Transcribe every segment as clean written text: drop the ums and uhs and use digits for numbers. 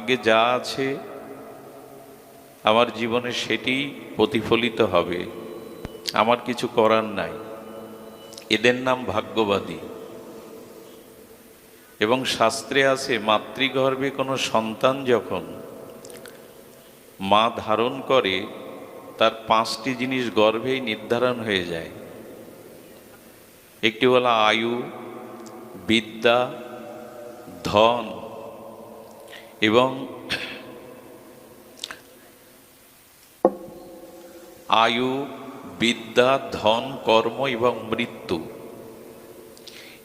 ভাগ্যে যা আছে আমার জীবনে সেটি প্রতিফলিত হবে, আমার কিছু করার নাই। এদের নাম ভাগ্যবাদী। এবং শাস্ত্রে আছে, মাতৃগর্ভে কোনো সন্তান যখন মা ধারণ করে তার 5টি জিনিস গর্ভেই নির্ধারণ হয়ে যায়। একটি হলো আয়ু, বিদ্যা, ধন এবং আয়ু, বিদ্যা, ধন, কর্ম এবং মৃত্যু।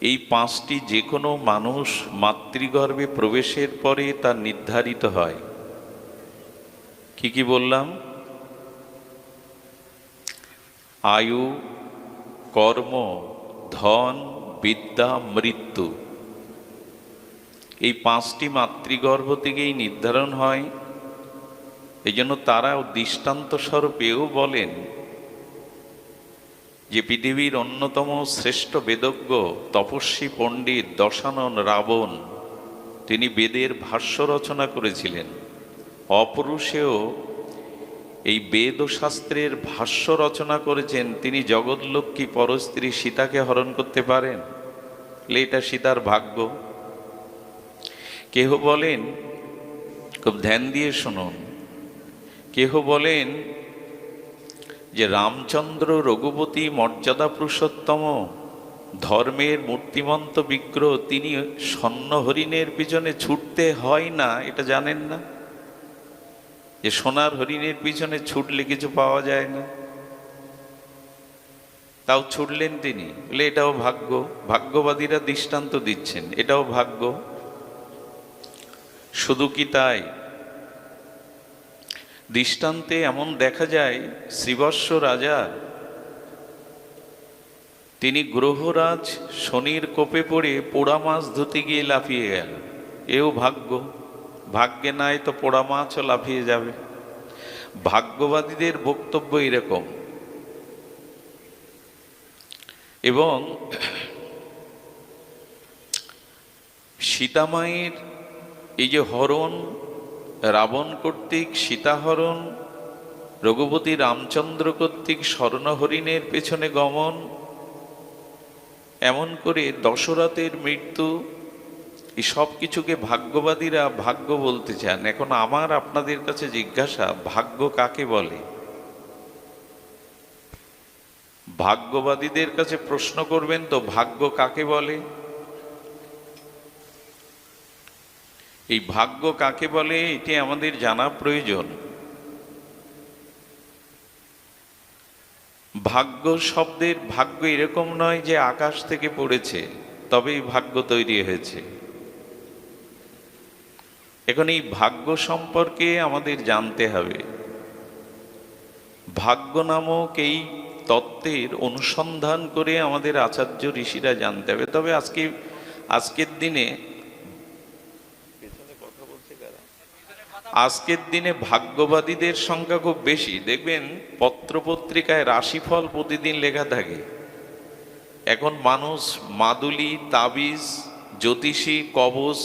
এই 5টি যে কোনো মানুষ মাতৃগর্ভে প্রবেশের পরে তা নির্ধারিত হয়। কি কি বললাম? আয়ু, কর্ম, ধন, বিদ্যা, মৃত্যু। এই 5টি মাতৃগর্ভ থেকেই নির্ধারণ হয়। এই জন্য তারা দৃষ্টান্ত স্বরূপেও বলেন যে পৃথিবীর অন্যতম শ্রেষ্ঠ বেদজ্ঞ তপস্বী পণ্ডিত দশানন রাবণ, তিনি বেদের ভাষ্য রচনা করেছিলেন। অপরূষেও এই বেদ ও শাস্ত্রের ভাষ্য রচনা করেছেন। তিনি জগৎলক্ষ্মী পরস্ত্রী সীতাকে হরণ করতে পারেন? এটা সীতার ভাগ্য। কেহ বলেন, খুব ধ্যান দিয়ে শুনুন, কেহ বলেন যে রামচন্দ্র রঘুপতি মর্যাদা পুরুষোত্তম ধর্মের মূর্তিমন্ত বিগ্রহ, তিনি স্বর্ণ হরিণের পিছনে ছুটতে হয় না, এটা জানেন না? যে সোনার হরিণের পিছনে ছুটলে কিছু পাওয়া যায় না, তাও ছুটলেন তিনি। বলে এটাও ভাগ্য। ভাগ্যবাদীরা দৃষ্টান্ত দিচ্ছেন, এটাও ভাগ্য। শুধু কি তাই? দৃষ্টান্তে এমন দেখা যায়, শ্রীবৎস রাজা, তিনি গ্রহরাজ শনির কোপে পড়ে পোড়া মাছ ধুতে গিয়ে লাফিয়ে গেল। এও ভাগ্য। ভাগ্যে নাই তো পোড়া মাছও লাফিয়ে যাবে। ভাগ্যবাদীদের বক্তব্য এরকম। এবং সীতামায়ের এই যে হরণ, রাবণ কর্তৃক সীতাহরণ, রঘুপতি রামচন্দ্র কর্তৃক স্বর্ণহরিণের পেছনে গমন, এমন করে দশরথের মৃত্যু, এই সব কিছুকে ভাগ্যবাদীরা ভাগ্য বলতে চান। এখন আমার আপনাদের কাছে জিজ্ঞাসা, ভাগ্য কাকে বলে? ভাগ্যবাদীদের কাছে প্রশ্ন করবেন তো, ভাগ্য কাকে বলে? এই ভাগ্য কাকে বলে এটি আমাদের জানা প্রয়োজন। ভাগ্য শব্দের ভাগ্য এরকম নয় যে আকাশ থেকে পড়েছে তবেই ভাগ্য তৈরি হয়েছে। এখন এই ভাগ্য সম্পর্কে আমাদের জানতে হবে। ভাগ্য নামক এই তত্ত্বের অনুসন্ধান করে আমাদের আচার্য ঋষিরা জানতে হবে। তবে আজকের দিনে ভাগ্যবাদীদের সংখ্যা খুব বেশি। দেখবেন পত্রপত্রিকায় রাশিফল প্রতিদিন লেখা থাকে। এখন মানুষ মাদুলি, তাবিজ, জ্যোতিষী, কবচ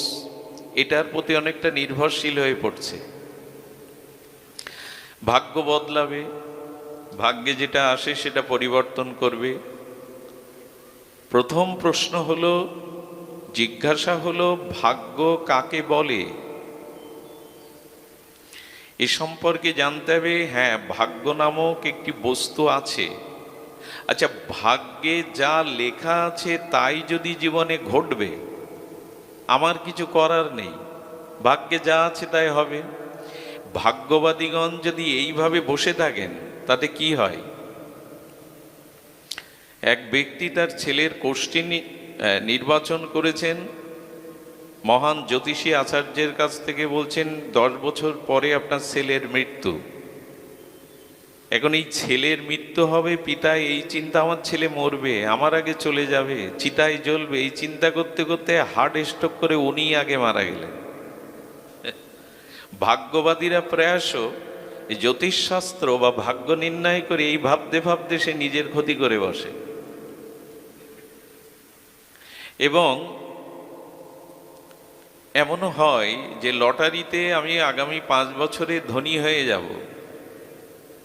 এটার প্রতি অনেকটা নির্ভরশীল হয়ে পড়ছে। ভাগ্য বদলাবে, ভাগ্যে যেটা আসে সেটা পরিবর্তন করবে। প্রথম প্রশ্ন হলো, জিজ্ঞাসা হলো, ভাগ্য কাকে বলে? এ সম্পর্কে জানতে হবে। হ্যাঁ, ভাগ্য নামক একটি বস্তু আছে। আচ্ছা, ভাগ্যে যা লেখা আছে তাই যদি জীবনে ঘটবে, আমার কিছু করার নেই, ভাগ্যে যা আছে তাই হবে। ভাগ্যবাদীগণ যদি এইভাবে বসে থাকেন তাতে কি হয়? এক ব্যক্তি তার ছেলের কোষ্ঠী নির্বাচন করেছেন। মহান জ্যোতিষী আচার্যের কাছ থেকে বলছেন 10 বছর পরে আপনার ছেলের মৃত্যু। এখন এই ছেলের মৃত্যু হবে, পিতায় এই চিন্তা, আমার ছেলে মরবে, আমার আগে চলে যাবে, চিতায় জ্বলবে, এই চিন্তা করতে করতে হার্ট স্ট্রোক করে উনি আগে মারা গেলেন। ভাগ্যবাদীরা প্রয়াস জ্যোতিষশাস্ত্র বা ভাগ্য নির্ণয় করে এই ভাবতে ভাবতে সে নিজের ক্ষতি করে বসে। এবং এমনও হয় যে লটারিতে আমি আগামী 5 বছরে ধনী হয়ে যাব,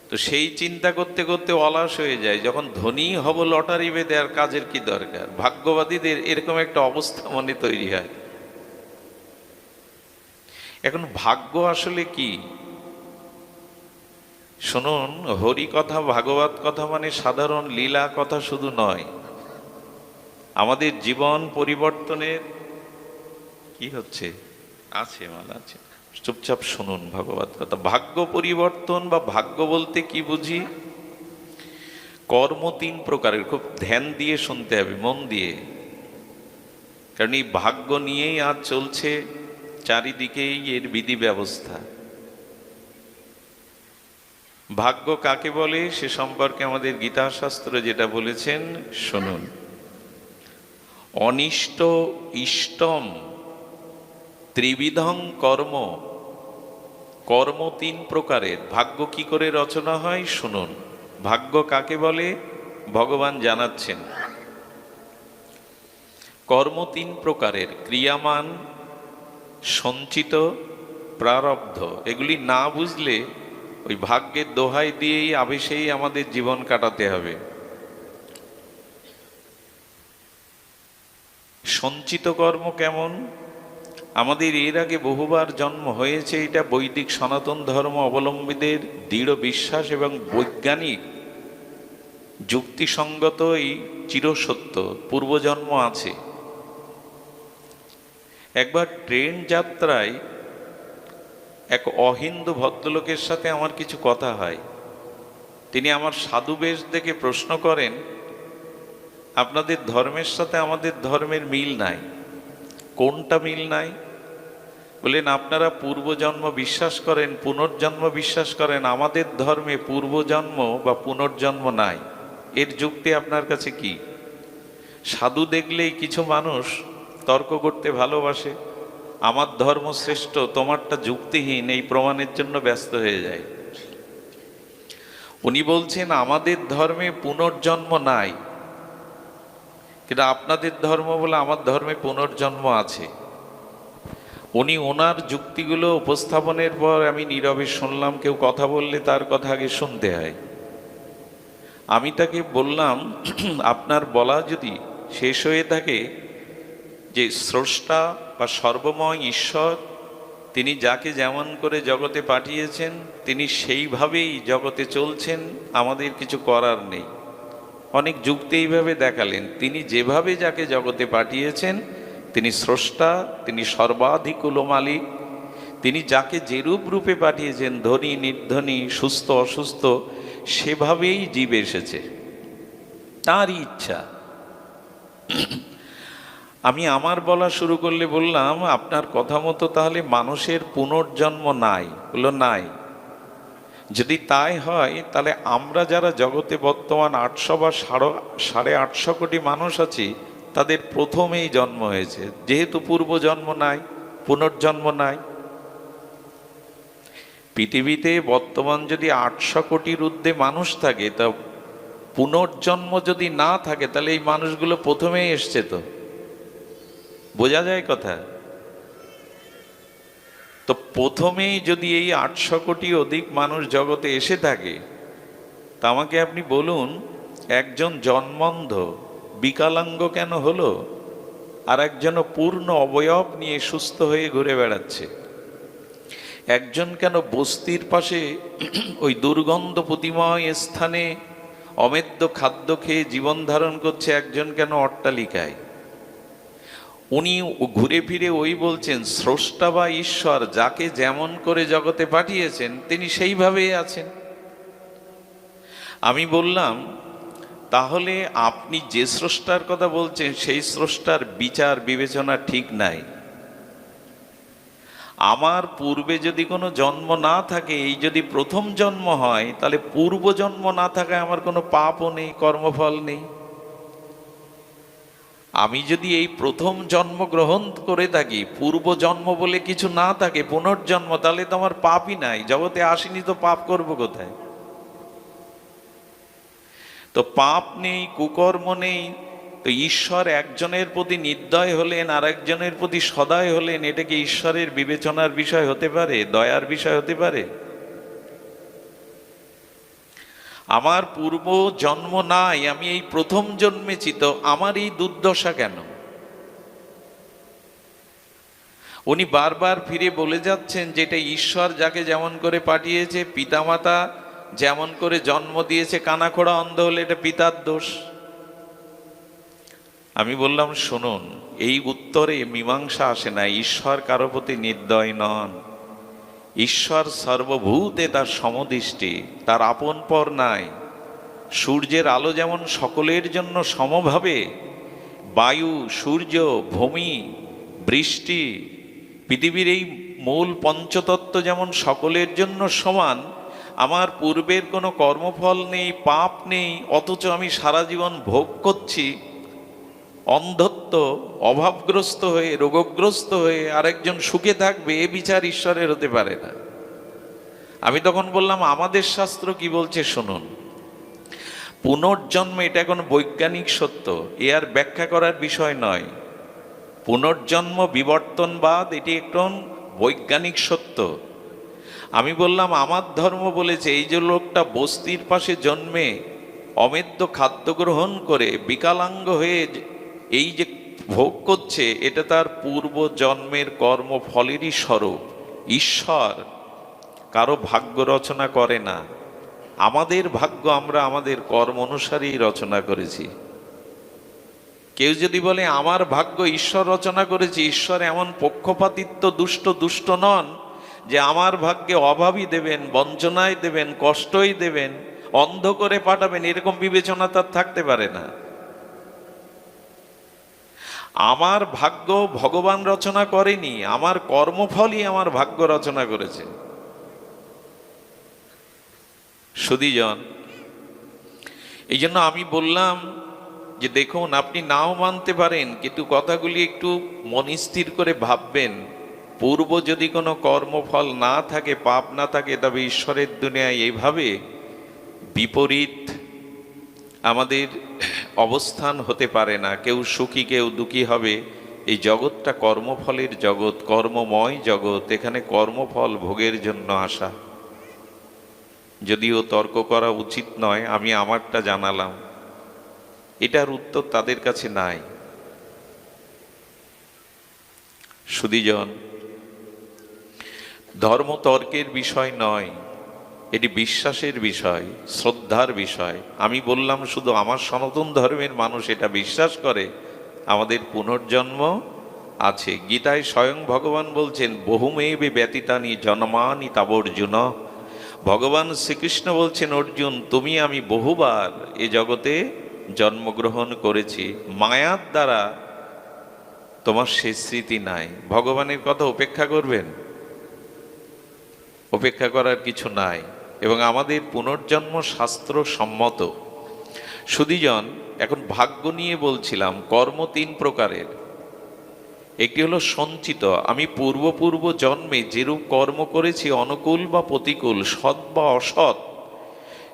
তো সেই চিন্তা করতে করতে অলস হয়ে যায়। যখন ধনী হব লটারি বেঁধে, আর কাজের কি দরকার? ভাগ্যবাদীদের এরকম একটা অবস্থা মনে তৈরি হয়। এখন ভাগ্য আসলে কি? শুনুন, হরি কথা ভাগবত কথা মানে সাধারণ লীলা কথা শুধু নয়। আমাদের জীবন পরিবর্তনের কি হচ্ছে আছে মালা আছে, চুপচাপ শুনুন ভাগবত কথা। ভাগ্য পরিবর্তন বা ভাগ্য বলতে কি বুঝি? কর্ম 3 প্রকারের, খুব ধ্যান দিয়ে শুনতে হবে, মন দিয়ে। কারণ এই ভাগ্য নিয়েই আজ চলছে চারিদিকেই এর বিধি ব্যবস্থা। ভাগ্য কাকে বলে সে সম্পর্কে আমাদের গীতা শাস্ত্র যেটা বলেছেন শুনুন। অনিষ্ট ইষ্টম ত্রিবিধং কর্ম। কর্ম 3 প্রকারের। ভাগ্য কি করে রচনা হয় শুনুন। ভাগ্য কাকে বলে ভগবান জানাচ্ছেন। কর্ম 3 প্রকারের, ক্রিয়ামান, সঞ্চিত, প্রারব্ধ। এগুলি না বুঝলে ওই ভাগ্যের দোহাই দিয়েই আবেশেই আমাদের জীবন কাটাতে হবে। সঞ্চিত কর্ম কেমন? আমাদের এর আগে বহুবার জন্ম হয়েছে, এটা বৈদিক সনাতন ধর্ম অবলম্বীদের দৃঢ় বিশ্বাস এবং বৈজ্ঞানিক যুক্তিসঙ্গত এই চিরসত্য। পূর্বজন্ম আছে। একবার ট্রেন যাত্রায় এক অহিন্দু ভদ্রলোকের সাথে আমার কিছু কথা হয়। তিনি আমার সাধু বেশ দেখে প্রশ্ন করেন, আপনাদের ধর্মের সাথে আমাদের ধর্মের মিল নাই। কোনটা মিল নাই? বললেন, আপনারা পূর্বজন্ম বিশ্বাস করেন, পুনর্জন্ম বিশ্বাস করেন। আমাদের ধর্মে পূর্বজন্ম বা পুনর্জন্ম নাই। এর যুক্তি আপনার কাছে কি? সাধু দেখলেই কিছু মানুষ তর্ক করতে ভালোবাসে। আমার ধর্ম শ্রেষ্ঠ, তোমারটা যুক্তিহীন, এই প্রমাণের জন্য ব্যস্ত হয়ে যায়। উনি বলছেন আমাদের ধর্মে পুনর্জন্ম নাই, কিন্তু আপনাদের ধর্ম বলে আমার ধর্মে পুনর্জন্ম আছে। উনি ওনার যুক্তিগুলো উপস্থাপনের পর আমি নীরবে শুনলাম। কেউ কথা বললে তার কথা আগে শুনতে হয়। আমি তাকে বললাম, আপনার বলা যদি শেষ হয়ে থাকে যে স্রষ্টা বা সর্বময় ঈশ্বর, তিনি যাকে যেমন করে জগতে পাঠিয়েছেন তিনি সেইভাবেই জগতে চলছেন, আমাদের কিছু করার নেই। অনেক যুক্তি এইভাবে দেখালেন। তিনি যেভাবে যাকে জগতে পাঠিয়েছেন, তিনি স্রষ্টা, তিনি সর্বাধিকুল মালিক। তিনি যাকে যেরূপ রূপে পাঠিয়েছেন, ধনী নির্ধনী, সুস্থ অসুস্থ, সেভাবেই জীব এসেছে, তারই ইচ্ছা। আমি আমার বলা শুরু করলে বললাম, আপনার কথা মতো তাহলে মানুষের পুনর্জন্ম নাই? বলল নাই। যদি তাই হয় তাহলে আমরা যারা জগতে বর্তমান 800 বা 850 কোটি মানুষ আছি, তাদের প্রথমেই জন্ম হয়েছে। যেহেতু পূর্বজন্ম নাই, পুনর্জন্ম নাই। পৃথিবীতে বর্তমান যদি 800 কোটির ঊর্ধ্বে মানুষ থাকে, তা পুনর্জন্ম যদি না থাকে তাহলে এই মানুষগুলো প্রথমেই এসছে। তো বোঝা যায় কথা? তো প্রথমেই যদি এই 800 কোটি অধিক মানুষ জগতে এসে থাকে, তা আমাকে আপনি বলুন, একজন জন্মন্ধ বিকলাঙ্গ কেন হলো, আর একজন পূর্ণ অবয়ব নিয়ে সুস্থ হয়ে ঘুরে বেড়াচ্ছে? একজন কেন বস্তির পাশে ওই দুর্গন্ধ প্রতিময় স্থানে অমেদ্য খাদ্য খেয়ে জীবন ধারণ করছে, একজন কেন অট্টালিকায়? উনি ঘুরে ফিরে ওই বলছেন, স্রষ্টা বা ঈশ্বর যাকে যেমন করে জগতে পাঠিয়েছেন তিনি সেইভাবেই আছেন। আমি বললাম, তাহলে আপনি যে স্রষ্টার কথা বলছেন সেই স্রষ্টার বিচার বিবেচনা ঠিক নাই। আমার পূর্বে যদি কোনো জন্ম না থাকে, এই যদি প্রথম জন্ম হয়, তাহলে পূর্ব জন্ম না থাকায় আমার কোনো পাপও নেই, কর্মফল নেই। আমি যদি এই প্রথম জন্ম গ্রহণ করে থাকি, পূর্ব জন্ম বলে কিছু না থাকে, পুনর্জন্ম, তাহলে তো আমার পাপই নাই। জগতে আসিনি তো পাপ করব কোথায়? তো পাপ নেই, কুকর্ম নেই, তো ঈশ্বর একজনের প্রতি নির্দয় হলেন, আর একজনের প্রতি সদয় হলেন, এটা কি ঈশ্বরের বিবেচনার বিষয় হতে পারে, দয়ার বিষয় হতে পারে? আমার পূর্ব জন্ম নাই, আমি এই প্রথম জন্মেছি, তো আমার এই দুর্দশা কেন? উনি বারবার ফিরে বলে যাচ্ছেন যেটা ঈশ্বর যাকে যেমন করে পাঠিয়েছে, পিতামাতা যেমন করে জন্ম দিয়েছে, কানাখোড়া অন্ধ হলে এটা পিতার দোষ। আমি বললাম শুনুন, এই উত্তরে মীমাংসা আসে না। ঈশ্বর কারো প্রতি নির্দয় নন। ঈশ্বর সর্বভূতে তার সমদৃষ্টি, তার আপন পর নাই। সূর্যের আলো যেমন সকলের জন্য সমভাবে, বায়ু, সূর্য, ভূমি, বৃষ্টি, পৃথিবীর এই মূল পঞ্চতত্ত্ব যেমন সকলের জন্য সমান, আমার পূর্বের কোনো কর্মফল নেই, পাপ নেই, অথচ আমি সারা জীবন ভোগ করছি অন্ধত্ব, অভাবগ্রস্ত হয়ে, রোগগ্রস্ত হয়ে। আরেকজন সুখে থাকবে, এ বিচার ঈশ্বরের হতে পারে না। আমি তখন বললাম আমাদের শাস্ত্র কি বলছে শুনুন। পুনর্জন্ম এটা এখন বৈজ্ঞানিক সত্য, এ আর ব্যাখ্যা করার বিষয় নয়। পুনর্জন্ম, বিবর্তনবাদ এটি একজন বৈজ্ঞানিক সত্য। আমি বললাম আমার ধর্ম বলেছে এই যে লোকটা বস্তির পাশে জন্মে অমেদ্য খাদ্য গ্রহণ করে বিকলাঙ্গ হয়ে এই যে ভোগ করছে, এটা তার পূর্ব জন্মের কর্মফলেরই স্বরূপ। ঈশ্বর কারো ভাগ্য রচনা করে না। আমাদের ভাগ্য আমরা আমাদের কর্ম অনুসারেই রচনা করেছি। কেউ যদি বলে আমার ভাগ্য ঈশ্বর রচনা করেছে, ঈশ্বর এমন পক্ষপাতিত্ব দুষ্ট নন যে আমার ভাগ্যে অভাবই দেবেন, বঞ্চনায় দেবেন, কষ্টই দেবেন, অন্ধ করে পাঠাবেন, এরকম বিবেচনা তার থাকতে পারে না। আমার ভাগ্য ভগবান রচনা করেনি, আমার কর্মফলই আমার ভাগ্য রচনা করেছে। সুধীজন, এই জন্য আমি বললাম যে দেখুন, আপনি নাও মানতে পারেন, কিন্তু কথাগুলি একটু মনস্থির করে ভাববেন। পূর্ব যদি কোনো কর্মফল না থাকে, পাপ না থাকে, তবে ঈশ্বরের দুনিয়ায় এইভাবে বিপরীত আমাদের অবস্থান হতে পারে না। কেউ সুখী, কেউ দুঃখী হবে। এই জগৎটা কর্মফলের জগৎ, কর্মময় জগৎ। এখানে কর্মফল ভোগের জন্য আসা। যদিও তর্ক করা উচিত নয়, আমি আমারটা জানালাম, এটার উত্তর তাদের কাছে নাই। সুধীজন, ধর্ম তর্কের বিষয় নয়, এটি বিশ্বাসের বিষয়, শ্রদ্ধার বিষয়। আমি বললাম শুধু আমার সনাতন ধর্মের মানুষ এটা বিশ্বাস করে আমাদের পুনর্জন্ম আছে। গীতায় স্বয়ং ভগবান বলছেন বহুমেবে ব্যতীতানি জন্মানি তাবর্জুন। ভগবান শ্রীকৃষ্ণ বলছেন অর্জুন, তুমি আমি বহুবার এ জগতে জন্মগ্রহণ করেছি, মায়ার দ্বারা তোমার সে স্মৃতি নাই। ভগবানের কথা উপেক্ষা করবেন? উপেক্ষা করার কিছু নাই। এবং আমাদের পুনর্জন্ম শাস্ত্র সম্মত। সুধীজন, এখন ভাগ্য নিয়ে বলছিলাম। কর্ম তিন প্রকারের। একটি হলো সঞ্চিত, আমি পূর্ব জন্মে যেরূপ কর্ম করেছি, অনুকূল বা প্রতিকূল, সৎ বা অসৎ,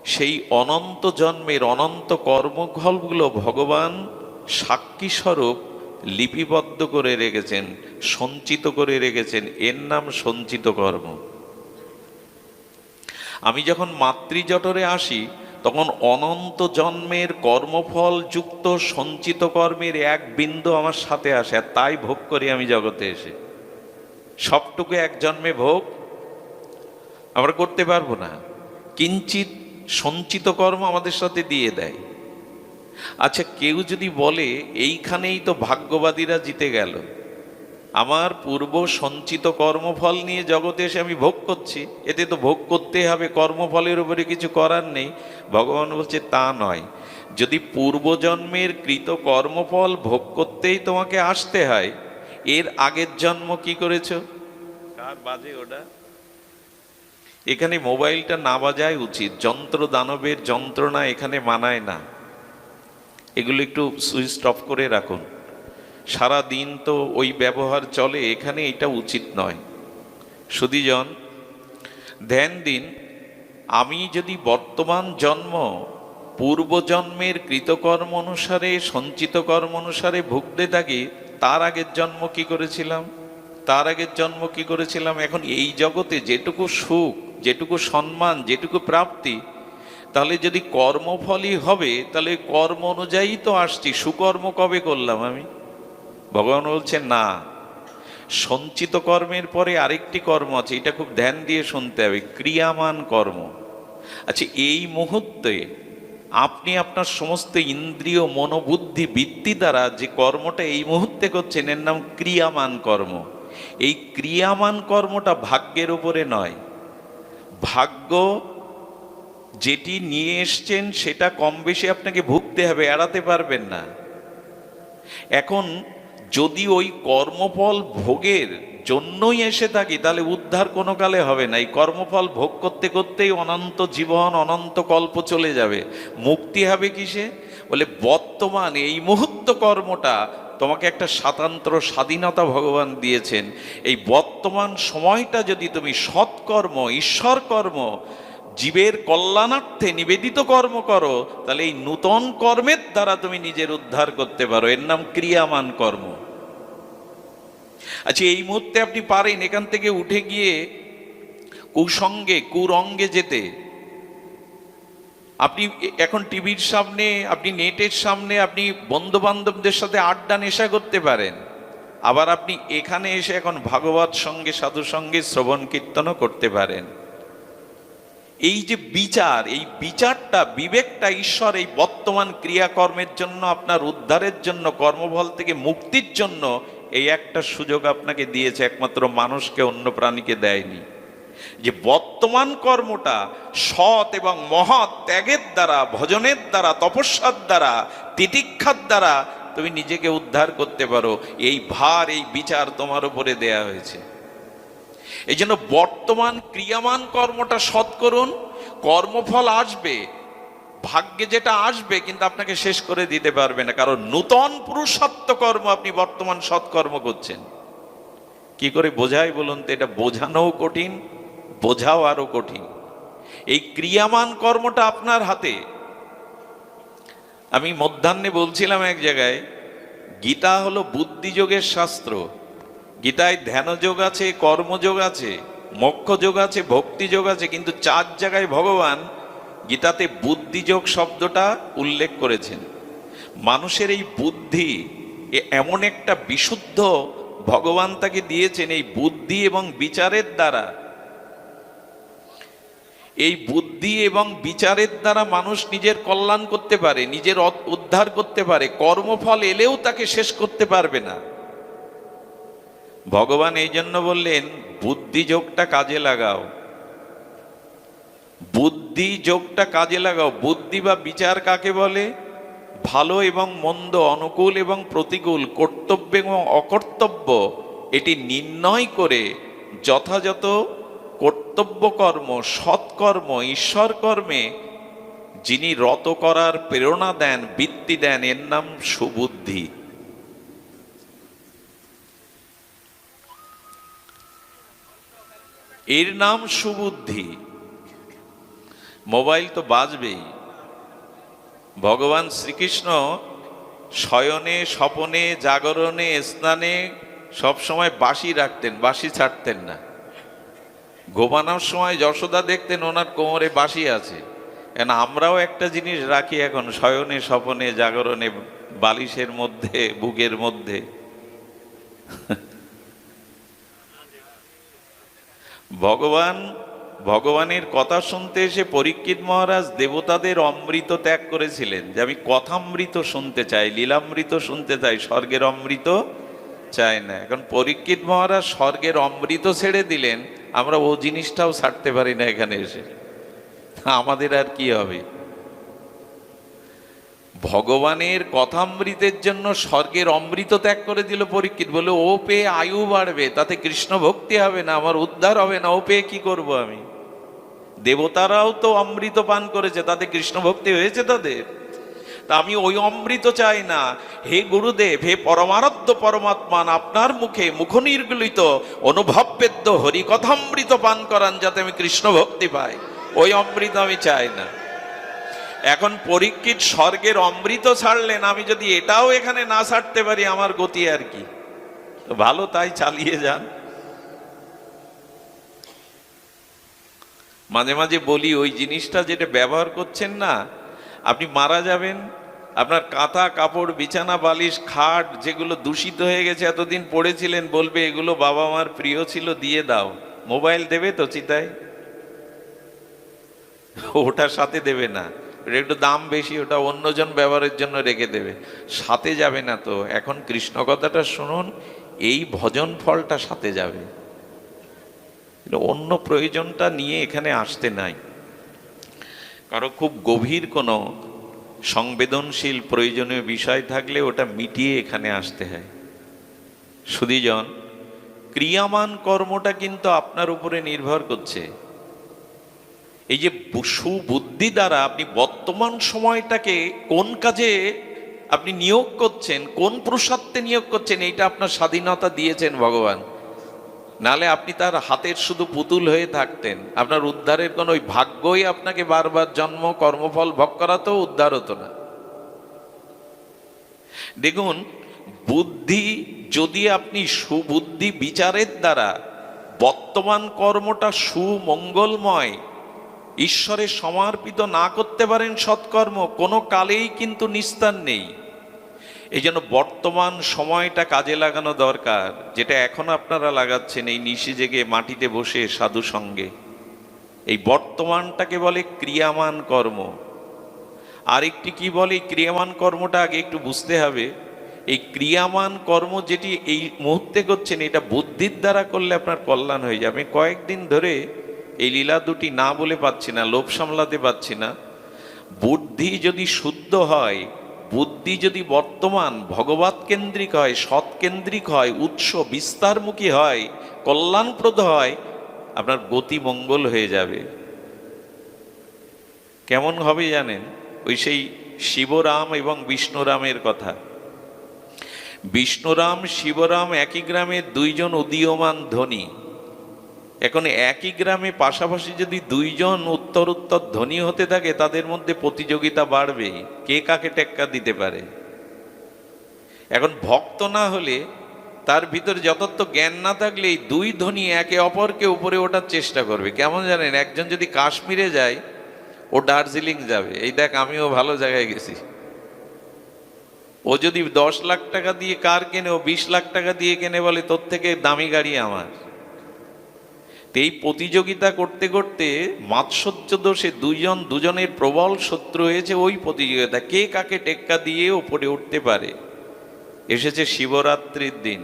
সেই অনন্ত জন্মের অনন্ত কর্মফলগুলো ভগবান সাক্ষী স্বরূপ লিপিবদ্ধ করে রেখেছেন, সঞ্চিত করে রেখেছেন। এর নাম সঞ্চিত কর্ম। আমি যখন মাতৃজঠরে আসি, তখন অনন্ত জন্মের কর্মফল যুক্ত সঞ্চিত কর্মের এক বিন্দু আমার সাথে আসে, আর তাই ভোগ করি আমি জগতে এসে। সবটুকু এক জন্মে ভোগ আমরা করতে পারবো না। কিঞ্চিত সঞ্চিত কর্ম আমাদের সাথে দিয়ে দেয়। আচ্ছা, কেউ যদি বলে এইখানেই তো ভাগ্যবাদীরা জিতে গেল, আমার পূর্ব সঞ্চিত কর্মফল নিয়ে জগতে এসে আমি ভোগ করছি, এতে তো ভোগ করতে হবে, কর্মফলের উপরে কিছু করার নেই। ভগবান বলছে তা নয়। যদি পূর্বজন্মের কৃত কর্মফল ভোগ করতেই তোমাকে আসতে হয়, এর আগের জন্ম কি করেছ? কার বাজে ওটা? এখানে মোবাইলটা না বাজায় উচিত। যন্ত্র দানবের যন্ত্রণা এখানে মানায় না। এগুলো একটু সুইচ অফ করে রাখুন। সারা দিন তো ওই ব্যবহার চলে, এখানে এটা উচিত নয়। সুধীজন, ধ্যান দিন। আমি যদি বর্তমান জন্ম পূর্বজন্মের কৃতকর্ম অনুসারে, সঞ্চিত কর্ম অনুসারে ভুগতে থাকি, তার আগের জন্ম কি করেছিলাম, তার আগের জন্ম কি করেছিলাম, এখন এই জগতে যেটুকু সুখ, যেটুকু সম্মান, যেটুকু প্রাপ্তি, তাহলে যদি কর্মফলই হবে তাহলে কর্ম অনুযায়ী তো আসছি, সুকর্ম কবে করলাম আমি? ভগবান বলছেন না, সঞ্চিত কর্মের পরে আরেকটি কর্ম আছে, এটা খুব ধ্যান দিয়ে শুনতে হবে, ক্রিয়ামান কর্ম। আচ্ছা, এই মুহূর্তে আপনি আপনার সমস্ত ইন্দ্রিয়, মনোবুদ্ধি, বৃত্তি দ্বারা যে কর্মটা এই মুহূর্তে করছেন এর নাম ক্রিয়ামান কর্ম। এই ক্রিয়ামান কর্মটা ভাগ্যের উপরে নয়। ভাগ্য যেটি নিয়ে এসছেন সেটা কম বেশি আপনাকে ভুগতে হবে, এড়াতে পারবেন না। এখন যদি ওই কর্মফল ভোগের জন্যই এসে থাকি তাহলে উদ্ধার কোনো কালে হবে না। এই কর্মফল ভোগ করতে করতেই অনন্ত জীবন, অনন্ত কল্প চলে যাবে। মুক্তি হবে কিসে? বলে বর্তমান এই মুহূর্ত কর্মটা তোমাকে একটা স্বাতন্ত্র স্বাধীনতা ভগবান দিয়েছেন। এই বর্তমান সময়টা যদি তুমি সৎকর্ম, ঈশ্বর কর্ম, জীবের কল্যাণার্থে নিবেদিত কর্ম করো, তাহলে এই নূতন কর্মের দ্বারা তুমি নিজের উদ্ধার করতে পারো। এর নাম ক্রিয়ামান কর্ম। আচ্ছা, এই মুহূর্তে আপনি পারেন এখান থেকে উঠে গিয়ে কুসঙ্গে, কুরঙ্গে যেতে। আপনি এখন টিভির সামনে, আপনি নেটের সামনে, আপনি বন্ধু বান্ধবদের সাথে আড্ডা নেশা করতে পারেন। আবার আপনি এখানে এসে এখন ভাগবত সঙ্গে, সাধু সঙ্গে শ্রবণ কীর্তনও করতে পারেন। এই যে বিচার, এই বিচারটা, বিবেকটা ঈশ্বর এই বর্তমান ক্রিয়াকর্মের জন্য, আপনার উদ্ধারের জন্য, কর্মফল থেকে মুক্তির জন্য এই একটা সুযোগ আপনাকে দিয়েছে, একমাত্র মানুষকে, অন্য প্রাণীকে দেয়নি। যে বর্তমান কর্মটা সৎ এবং মহৎ ত্যাগের দ্বারা, ভজনের দ্বারা, তপস্যার দ্বারা, তিতিক্ষার দ্বারা তুমি নিজেকে উদ্ধার করতে পারো। এই ভার, এই বিচার তোমার উপরে দেয়া হয়েছে। এই জন্য বর্তমান ক্রিয়ামান কর্মটা সৎ করুন। কর্মফল আসবে, ভাগ্যে যেটা আসবে, কিন্তু আপনাকে শেষ করে দিতে পারবে না, কারণ নূতন পুরুষার্থ কর্ম আপনি বর্তমান সৎকর্ম করছেন। কি করে বোঝাই বলুন তো? এটা বোঝানোও কঠিন, বোঝাও আরো কঠিন। এই ক্রিয়ামান কর্মটা আপনার হাতে। আমি মধ্যাহ্নে বলছিলাম এক জায়গায়, গীতা হলো বুদ্ধিযোগের শাস্ত্র। গীতায় ধ্যানযোগ আছে, কর্মযোগ আছে, মোক্ষযোগ আছে, ভক্তিযোগ আছে, কিন্তু 4 জায়গায় ভগবান গীতাতে বুদ্ধিযোগ শব্দটা উল্লেখ করেছেন। মানুষের এই বুদ্ধি এমন একটা বিশুদ্ধ ভগবান তাকে দিয়েছেন, এই বুদ্ধি এবং বিচারের দ্বারা, এই বুদ্ধি এবং বিচারের দ্বারা মানুষ নিজের কল্যাণ করতে পারে, নিজের উদ্ধার করতে পারে। কর্মফল এলেও তাকে শেষ করতে পারবে না। ভগবান এই জন্য বললেন বুদ্ধি যোগটা কাজে লাগাও, বুদ্ধি যোগটা কাজে লাগাও। বুদ্ধি বা বিচার কাকে বলে? ভালো এবং মন্দ, অনুকূল এবং প্রতিকূল, কর্তব্য এবং অকর্তব্য এটি নির্ণয় করে যথাযথ কর্তব্য কর্ম, সৎকর্ম, ঈশ্বর কর্মে যিনি রত করার প্রেরণা দেন, বৃত্তি দেন, এর নাম সুবুদ্ধি। এর নাম সুবুদ্ধি। মোবাইল তো বাজবেই। ভগবান শ্রীকৃষ্ণ শয়নে, স্বপনে, জাগরণে, স্নানে সবসময় বাঁশি রাখতেন, বাঁশি ছাড়তেন না। ঘুমানোর সময় যশোদা দেখতেন ওনার কোমরে বাঁশি আছে। কেন আমরাও একটা জিনিস রাখি এখন, শয়নে, স্বপনে, জাগরণে, বালিশের মধ্যে, বুকের মধ্যে। ভগবানের কথা শুনতে এসে পরীক্ষিত মহারাজ দেবতাদের অমৃত ত্যাগ করেছিলেন, যে আমি কথামৃত শুনতে চাই, লীলামৃত শুনতে চাই, স্বর্গের অমৃত চাই না। এখন পরীক্ষিত মহারাজ স্বর্গের অমৃত ছেড়ে দিলেন, আমরা ও জিনিসটাও ছাড়তে পারি না এখানে এসে, আমাদের আর কি হবে? ভগবানের কথামৃতের জন্য স্বর্গের অমৃত ত্যাগ করে দিল পরীক্ষিত। বলে ও পেয়ে আয়ু বাড়বে, তাতে কৃষ্ণ ভক্তি হবে না, আমার উদ্ধার হবে না, ও পেয়ে কি করব আমি? দেবতারাও তো অমৃত পান করেছে, তাতে কৃষ্ণ ভক্তি হয়েছে তাদের। তা আমি ওই অমৃত চাই না। হে গুরুদেব, হে পরমারাধ্য পরমাত্মান, আপনার মুখে মুখনির্গলিত অনুভববেদ্য হরিকথামৃত পান করান, যাতে আমি কৃষ্ণ ভক্তি পাই। ওই অমৃত আমি চাই না। এখন পরীক্ষিত স্বর্গের অমৃত ছাড়লেন, আমি যদি এটাও এখানে না ছাড়তে পারি আমার গতি আর কি। ভালো, তাই চালিয়ে যান। মাঝে মাঝে বলি, ওই জিনিসটা যেটা ব্যবহার করছেন না, আপনি মারা যাবেন, আপনার কাঁথা কাপড় বিছানা বালিশ খাট যেগুলো দূষিত হয়ে গেছে, এতদিন পড়েছিলেন, বলবে এগুলো বাবা মার প্রিয় ছিল, দিয়ে দাও। মোবাইল দেবে তো চিতায়? ওটার সাথে দেবে না, ওটা একটু দাম বেশি, ওটা অন্যজন ব্যবহারের জন্য রেখে দেবে, সাথে যাবে না তো। এখন কৃষ্ণ কথাটা শুনুন, এই ভজন ফলটা সাথে যাবে, অন্য প্রয়োজনটা নিয়ে এখানে আসতে নাই। কারো খুব গভীর কোনো সংবেদনশীল প্রয়োজনীয় বিষয় থাকলে ওটা মিটিয়ে এখানে আসতে হয়। সুধীজন, ক্রিয়ামান কর্মটা কিন্তু আপনার উপরে নির্ভর করছে। এই যে সুবুদ্ধি দ্বারা আপনি বর্তমান সময়টাকে কোন কাজে আপনি নিয়োগ করছেন, কোন পুরুষার্থে নিয়োগ করছেন, এইটা আপনার স্বাধীনতা দিয়েছেন ভগবান। নালে আপনি তার হাতের শুধু পুতুল হয়ে থাকতেন, আপনার উদ্ধারের কোনো ওই ভাগ্যই আপনাকে বারবার জন্ম কর্মফল ভোগ করাতেও উদ্ধার হতো না। দেখুন, বুদ্ধি যদি আপনি সুবুদ্ধি বিচারের দ্বারা বর্তমান কর্মটা সুমঙ্গলময় ঈশ্বরের সমর্পিত না করতে পারেন, সৎকর্ম কোনো কালেই কিন্তু নিস্তার নেই। এই জন্য বর্তমান সময়টা কাজে লাগানো দরকার, যেটা এখন আপনারা লাগাচ্ছেন এই নিশি জেগে মাটিতে বসে সাধু সঙ্গে। এই বর্তমানটাকে বলে ক্রিয়ামান কর্ম। আরেকটি কি বলে, ক্রিয়ামান কর্মটা আগে একটু বুঝতে হবে। এই ক্রিয়ামান কর্ম যেটি এই মুহূর্তে করছেন, এটা বুদ্ধির দ্বারা করলে আপনার কল্যাণ হয়ে যাবে। কয়েকদিন ধরে এই লীলা দুটি না বলে পাচ্ছি না, লোভ সামলাতে পাচ্ছি না। বুদ্ধি যদি শুদ্ধ হয়, বুদ্ধি যদি বর্তমান ভগবৎ কেন্দ্রিক হয়, সৎ কেন্দ্রিক হয়, উৎস বিস্তারমুখী হয়, কল্যাণপ্রদ হয়, আপনার গতি মঙ্গল হয়ে যাবে। কেমন হবে জানেন? ওই সেই শিবরাম এবং বিষ্ণুরামের কথা। বিষ্ণুরাম শিবরাম একই গ্রামে দুইজন উদীয়মান ধনী। এখন একই গ্রামে পাশাপাশি যদি দুইজন উত্তর ধনী হতে থাকে, তাদের মধ্যে প্রতিযোগিতা বাড়বে, কে কাকে টেক্কা দিতে পারে। এখন ভক্ত না হলে, তার ভিতরে যথার্থ জ্ঞান না থাকলে, এই দুই ধনী একে অপরকে উপরে ওঠার চেষ্টা করবে। কেমন জানেন? একজন যদি কাশ্মীরে যায়, ও দার্জিলিং যাবে। এই দেখ, আমিও ভালো জায়গায় গেছি। ও যদি 10 লাখ টাকা দিয়ে কার কেনে, ও 20 লাখ টাকা দিয়ে কেনে, বলে তোর থেকে দামি গাড়ি আমার। এই প্রতিযোগিতা করতে করতে মাৎসর্য দোষে দুজনের প্রবল শত্রু হয়েছে। ওই প্রতিযোগিতা কে কাকে টেক্কা দিয়ে উপরে উঠতে পারে। এসেছে শিবরাত্রির দিন।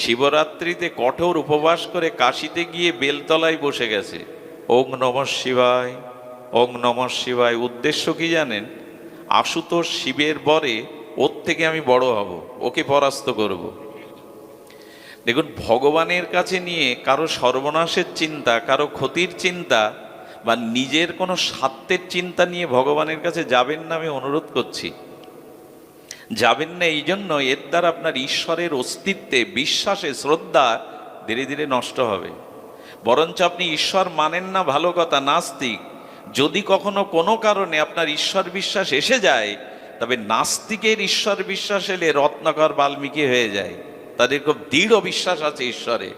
শিবরাত্রিতে কঠোর উপবাস করে কাশিতে গিয়ে বেলতলায় বসে গেছে। ওং নমঃ শিবায়, ওং নমঃ শিবায়। উদ্দেশ্য কি জানেন? আশুতোষ শিবের বরে, ওর থেকে আমি বড় হব, ওকে পরাস্ত করব। দেখুন, ভগবানের কাছে নিয়ে কারো সর্বনাশের চিন্তা, কারো ক্ষতির চিন্তা বা নিজের কোনো স্বার্থের চিন্তা নিয়ে ভগবানের কাছে যাবেন না, আমি অনুরোধ করছি। যাবেন না এই জন্য, এর দ্বারা আপনার ঈশ্বরের অস্তিত্বে বিশ্বাসে শ্রদ্ধা ধীরে ধীরে নষ্ট হবে। বরঞ্চ আপনি ঈশ্বর মানেন না, ভালো কথা, নাস্তিক। যদি কখনো কোনো কারণে আপনার ঈশ্বর বিশ্বাস এসে যায়, তবে নাস্তিকের ঈশ্বর বিশ্বাস এলে রত্নাকর বাল্মীকি হয়ে যায়। তাদের খুব দৃঢ় বিশ্বাস আছে ঈশ্বরে।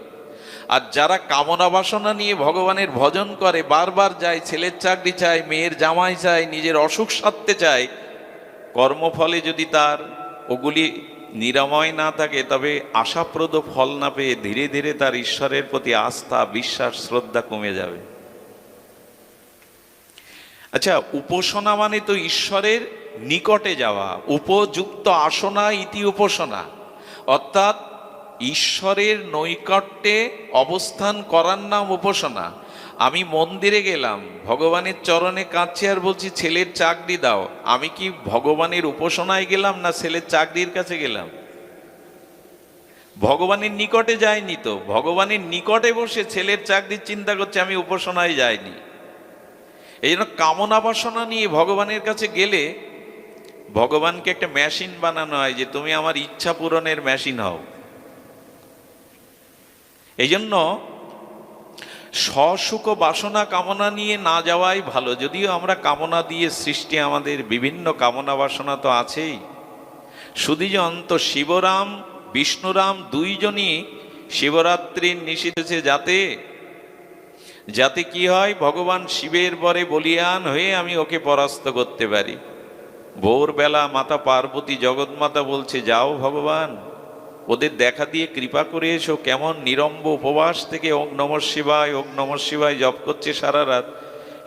আর যারা কামনা বাসনা নিয়ে ভগবানের ভজন করে, বারবার যায়, ছেলের চাকরি চায়, মেয়ের জামাই চায়, নিজের অসুখ সারতে চায়, কর্মফলে যদি তার ওগুলি নিরাময় না থাকে, তবে আশাপ্রদ ফল না পেয়ে ধীরে ধীরে তার ঈশ্বরের প্রতি আস্থা, বিশ্বাস, শ্রদ্ধা কমে যাবে। আচ্ছা, উপাসনা মানে তো ঈশ্বরের নিকটে যাওয়া। উপযুক্ত আসনা ইতি উপাসনা, অর্থাৎ ঈশ্বরের নৈকট্যে অবস্থান করার নাম উপাসনা। আমি মন্দিরে গেলাম, ভগবানের চরণে কাঁদছি আর বলছি ছেলের চাকরি দাও, আমি কি ভগবানের উপাসনায় গেলাম না ছেলের চাকরির কাছে গেলাম? ভগবানের নিকটে যায়নি তো। ভগবানের নিকটে বসে ছেলের চাকরির চিন্তা করছে, আমি উপাসনায় যাইনি। এই জন্য কামনা বাসনা নিয়ে ভগবানের কাছে গেলে ভগবানকে একটা মেশিন বানানো হয়, যে তুমি আমার ইচ্ছা পূরণের মেশিন হও। এই জন্য স্বসুখ বাসনা কামনা নিয়ে না যাওয়াই ভালো। যদিও আমরা কামনা দিয়ে সৃষ্টি, আমাদের বিভিন্ন কামনা বাসনা তো আছেই। সুধীজন, তো শিবরাম বিষ্ণুরাম দুইজনই শিবরাত্রির নিষেধেছে যাতে যাতে কি হয়, ভগবান শিবের বরে বলিয়ান হয়ে আমি ওকে পরাস্ত করতে পারি। ভোরবেলা মাতা পার্বতী জগৎমাতা বলছে, যাও ভগবান, ওদের দেখা দিয়ে কৃপা করে এসো। কেমন নিরম্ব উপবাস থেকে ওং নমঃ শিবায় ওং নমঃ শিবায় জপ করছে সারা রাত।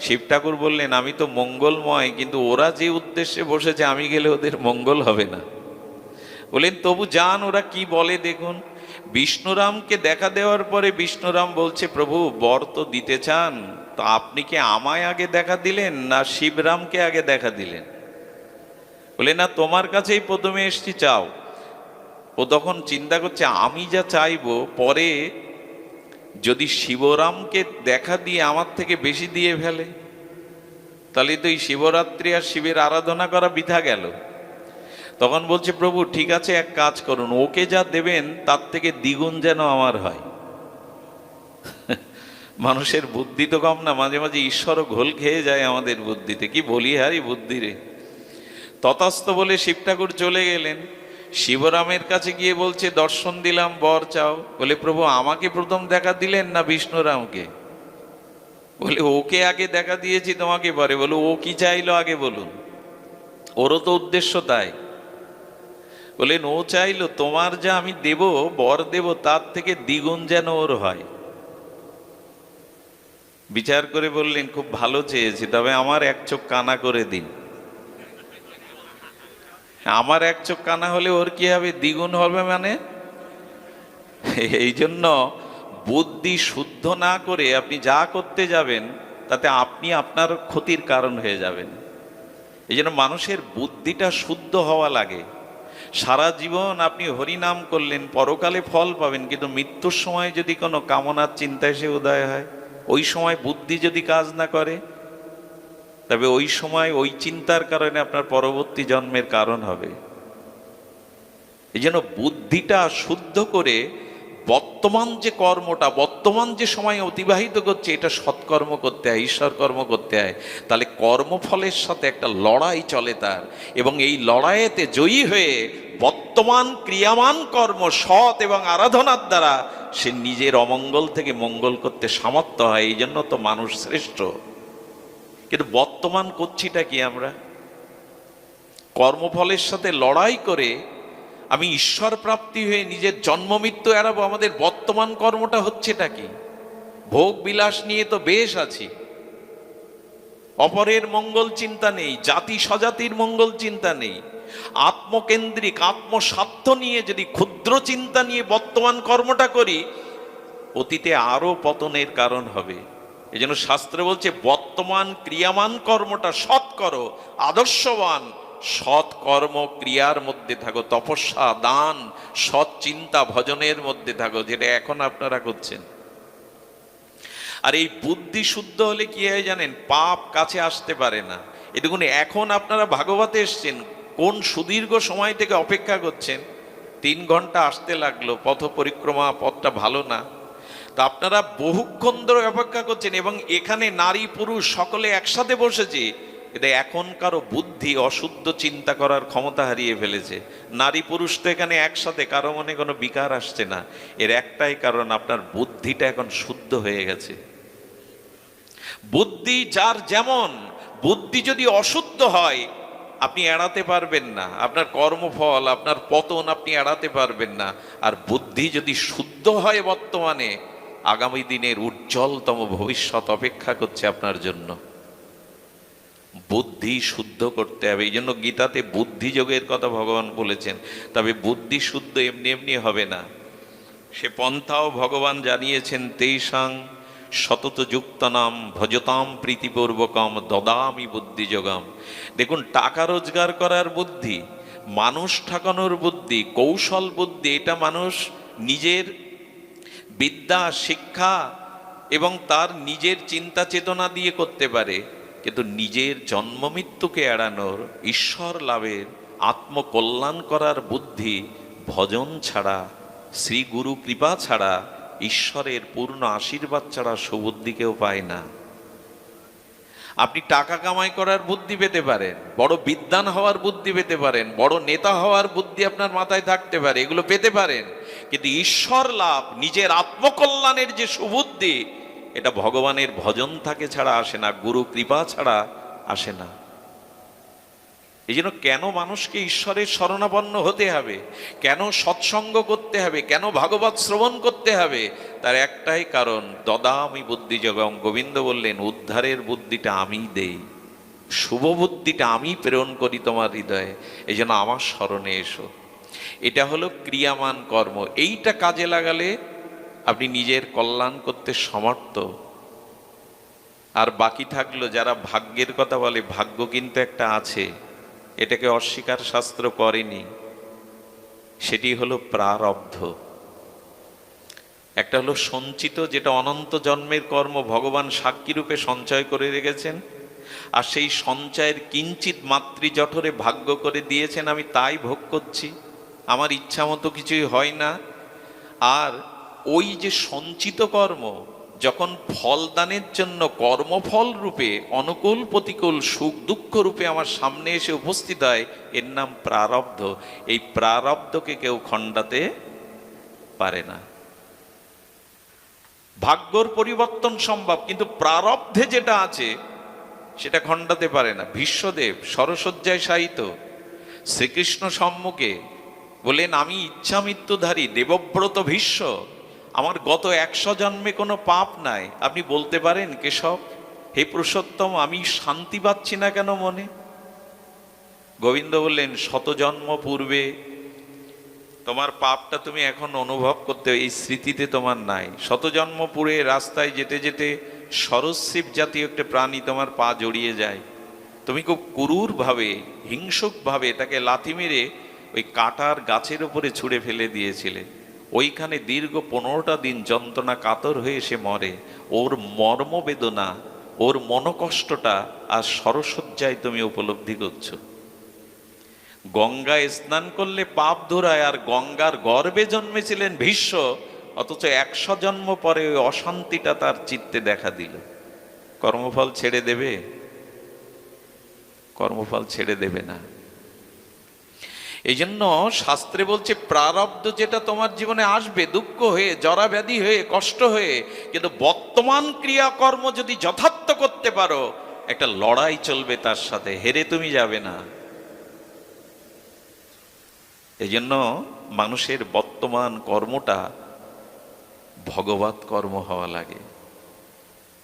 শিব ঠাকুর বললেন, আমি তো মঙ্গলময়, কিন্তু ওরা যে উদ্দেশ্যে বসেছে আমি গেলে ওদের মঙ্গল হবে না। বললেন, তবু যান, ওরা কি বলে দেখুন। বিষ্ণুরামকে দেখা দেওয়ার পরে বিষ্ণুরাম বলছে, প্রভু বর তো দিতে চান, তো আপনি কি আমায় আগে দেখা দিলেন না শিবরামকে আগে দেখা দিলেন? বলে, না, তোমার কাছেই প্রথমে এসছি, চাও। ও তখন চিন্তা করছে, আমি যা চাইবো পরে যদি শিবরামকে দেখা দিয়ে আমার থেকে বেশি দিয়ে ফেলে, তাহলে তো এই শিবরাত্রি আর শিবের আরাধনা করা বৃথা গেল। তখন বলছে, প্রভু ঠিক আছে, এক কাজ করুন, ওকে যা দেবেন তার থেকে দ্বিগুণ যেন আমার হয়। মানুষের বুদ্ধি তো কম না, মাঝে মাঝে ঈশ্বরও ঘোল খেয়ে যায় আমাদের বুদ্ধিতে। কি বলি হারি বুদ্ধি রে। তথাস্থ বলে শিব ঠাকুর চলে গেলেন। শিবরামের কাছে গিয়ে বলছে, দর্শন দিলাম, বর চাও। বলে, প্রভু আমাকে প্রথম দেখা দিলেন না বিষ্ণুরামকে? বলে, ওকে আগে দেখা দিয়েছি, তোমাকে পরে। বলে, ও কি চাইলো আগে বলুন, ওরও তো উদ্দেশ্য তাই। বলেন, ও চাইলো তোমার যা আমি দেব, বর দেব, তার থেকে দ্বিগুণ যেন ওর হয়। বিচার করে বললেন, খুব ভালো চেয়েছি, তবে আমার এক চোখ কানা করে দিন। আমার এক চোখ কানা হলে ওর কি হবে? দ্বিগুণ হবে মানে। এই জন্য বুদ্ধি শুদ্ধ না করে আপনি যা করতে যাবেন তাতে আপনি আপনার ক্ষতির কারণ হয়ে যাবেন। এই জন্য মানুষের বুদ্ধিটা শুদ্ধ হওয়া লাগে। সারা জীবন আপনি হরিনাম করলেন, পরকালে ফল পাবেন, কিন্তু মৃত্যুর সময় যদি কোনো কামনার চিন্তা এসে উদয় হয়, ওই সময় বুদ্ধি যদি কাজ না করে, তবে ওই সময় ওই চিন্তার কারণে আপনার পরবর্তী জন্মের কারণ হবে। এই জন্য বুদ্ধিটা শুদ্ধ করে বর্তমান যে কর্মটা, বর্তমান যে সময় অতিবাহিত করছে, এটা সৎকর্ম করতে হয়, ঈশ্বর কর্ম করতে হয়। তাহলে কর্মফলের সাথে একটা লড়াই চলে তার, এবং এই লড়াইতে জয়ী হয়ে বর্তমান ক্রিয়ামান কর্ম সৎ এবং আরাধনার দ্বারা সে নিজের অমঙ্গল থেকে মঙ্গল করতে সামর্থ্য হয়। এই জন্য তো মানুষ শ্রেষ্ঠ। কিন্তু বর্তমান করছিটা কি? আমরা কর্মফলের সাথে লড়াই করে আমি ঈশ্বর প্রাপ্তি হয়ে নিজের জন্ম মৃত্যু এড়াবো। আমাদের বর্তমান কর্মটা হচ্ছেটা কি? ভোগ বিলাস নিয়ে তো বেশ আছি, অপরের মঙ্গল চিন্তা নেই, জাতি স্বজাতির মঙ্গল চিন্তা নেই, আত্মকেন্দ্রিক আত্মস্বার্থ নিয়ে যদি ক্ষুদ্র চিন্তা নিয়ে বর্তমান কর্মটা করি, অতীতে আরো পতনের কারণ হবে। এই জন্য শাস্ত্র বলছে, বর্তমান ক্রিয়ামান কর্মটা সৎ করো, আদর্শবান সৎ কর্ম ক্রিয়ার মধ্যে থাকো, তপস্যা দান সৎ চিন্তা ভজনের মধ্যে থাকো, যেটা এখন আপনারা করছেন। আর এই বুদ্ধি শুদ্ধ হলে কি হয় জানেন? পাপ কাছে আসতে পারে না। এই দেখুন, এখন আপনারা ভাগবতে এসছেন, কোন সুদীর্ঘ সময় থেকে অপেক্ষা করছেন, 3 ঘন্টা আসতে লাগলো, পথ পরিক্রমা, পথটা ভালো না, তা আপনারা বহুক্ষণ ধরে অপেক্ষা করছেন, এবং এখানে নারী পুরুষ সকলে একসাথে বসেছে। এটা এখনকারও বুদ্ধি অশুদ্ধ চিন্তা করার ক্ষমতা হারিয়ে ফেলেছে। নারী পুরুষ তো এখানে একসাথে, কারো মনে কোনো বিকার আসছে না। এর একটাই কারণ, আপনার বুদ্ধিটা এখন শুদ্ধ হয়ে গেছে। বুদ্ধি যার যেমন, বুদ্ধি যদি অশুদ্ধ হয় আপনি এড়াতে পারবেন না, আপনার কর্মফল, আপনার পতন আপনি এড়াতে পারবেন না। আর বুদ্ধি যদি শুদ্ধ হয়, বর্তমানে আগামী দিনের উজ্জ্বলতম ভবিষ্যৎ অপেক্ষা করছে আপনার জন্য। বুদ্ধি শুদ্ধ করতে হবে। এই জন্য গীতাতে বুদ্ধি যোগের কথা ভগবান বলেছেন। তবে বুদ্ধি শুদ্ধ এমনি এমনি হবে না, সে পন্থাও ভগবান জানিয়েছেন। তেষাং সতত যুক্তানাম ভজতাম প্রীতিপূর্বকম দদামি বুদ্ধি যোগাম। দেখুন, টাকা রোজগার করার বুদ্ধি, মানুষ ঠকানোর বুদ্ধি, কৌশল বুদ্ধি, এটা মানুষ নিজের বিদ্যা শিক্ষা এবং তার নিজের চিন্তা চেতনা দিয়ে করতে পারে। কিন্তু নিজের জন্ম মৃত্যুকে এড়ানোর, ঈশ্বর লাভের, আত্মকল্যাণ করার বুদ্ধি ভজন ছাড়া, শ্রী গুরু কৃপা ছাড়া ঈশ্বরের পূর্ণ আশীর্বাদ ছাড়া সুবুদ্ধি কেউ পায় না। আপনি টাকা কামাই করার বুদ্ধি পেতে পারেন, বড় বিদ্বান হওয়ার বুদ্ধি পেতে পারেন, বড় নেতা হওয়ার বুদ্ধি আপনার মাথায় থাকতে পারে, এগুলো পেতে পারেন, কিন্তু ঈশ্বর লাভ, নিজের আত্মকল্যাণের যে সুবুদ্ধি, এটা ভগবানের ভজন থাকে ছাড়া আসে না, গুরু কৃপা ছাড়া আসে না। এই জন্য কেন মানুষকে ঈশ্বরের শরণাপন্ন হতে হবে, কেন সৎসঙ্গ করতে হবে, কেন ভাগবত শ্রবণ করতে হবে, তার একটাই কারণ, দদামি বুদ্ধি জগম। গোবিন্দ বললেন, উদ্ধারের বুদ্ধিটা আমি দেই, শুভ বুদ্ধিটা আমি প্রেরণ করি তোমার হৃদয়ে, এই জন্য আমার স্মরণে এসো। এটা হলো ক্রিয়ামান কর্ম। এইটা কাজে লাগালে আপনি নিজের কল্যাণ করতে সমর্থ। আর বাকি থাকলো, যারা ভাগ্যের কথা বলে, ভাগ্য কিন্তু একটা আছে, এটাকে অস্বীকার শাস্ত্র করেনি, সেটি হলো প্রারব্ধ। একটা হলো সঞ্চিত, যেটা অনন্ত জন্মের কর্ম ভগবান সাক্ষী রূপে সঞ্চয় করে রেখেছেন, আর সেই সঞ্চয়ের কিঞ্চিত মাতৃজঠরে ভাগ্য করে দিয়েছেন, আমি তাই ভোগ করছি, আমার ইচ্ছা মতো কিছুই হয় না। আর ওই যে সঞ্চিত কর্ম যখন ফলদানের জন্য কর্মফল রূপে অনুকূল প্রতিকূল সুখ দুঃখ রূপে আমার সামনে এসে উপস্থিত হয়, এর নাম প্রারব্ধ। এই প্রারব্ধকে কেউ খণ্ডাতে পারে না। ভাগ্যর পরিবর্তন সম্ভব, কিন্তু প্রারব্ধে যেটা আছে সেটা খণ্ডাতে পারে না। ভীষ্মদেব সরসজ্জায় শায়িত, শ্রীকৃষ্ণ সম্মুখে বলেন, আমি ইচ্ছা মৃত্যুধারী দেবব্রত ভীষ্ম, আমার গত 100 জন্মে কোনো পাপ নাই। আপনি বলতে পারেন, কেশব হে পুরুষোত্তম, আমি শান্তি পাচ্ছি না কেন মনে? গোবিন্দ বললেন, 100 জন্ম পূর্বে তোমার পাপটা তুমি এখন অনুভব করতে, এই স্মৃতিতে তোমার নাই। 100 জন্ম পূর্বে রাস্তায় যেতে যেতে সরীসৃপ জাতীয় একটা প্রাণী তোমার পা জড়িয়ে যায়, তুমি খুব ক্রূর ভাবে, হিংসুক ভাবে তাকে লাথি মেরে ওই কাটার গাছের উপরে ছুঁড়ে ফেলে দিয়েছিলে। ওইখানে দীর্ঘ 15টা দিন যন্ত্রণা কাতর হয়ে সে মরে। ওর মর্মবেদনা, ওর মনকষ্টটা আর সরসজ্জায় তুমি উপলব্ধি করছো। গঙ্গায় স্নান করলে পাপ ধরায়, আর গঙ্গার গর্ভে জন্মেছিলেন ভীষ্ম, অথচ 100 জন্ম পরে ওই অশান্তিটা তার চিত্তে দেখা দিল। কর্মফল ছেড়ে দেবে? কর্মফল ছেড়ে দেবে না। এই জন্য শাস্ত্রে বলছে, প্রারব্ধ যেটা তোমার জীবনে আসবে দুঃখ হয়ে, জরা ব্যাধি হয়ে, কষ্ট হয়ে, কিন্তু বর্তমান ক্রিয়াকর্ম যদি যথার্থ করতে পারো, একটা লড়াই চলবে তার সাথে, হেরে তুমি যাবে না। এই জন্য মানুষের বর্তমান কর্মটা ভগবৎ কর্ম হওয়া লাগে।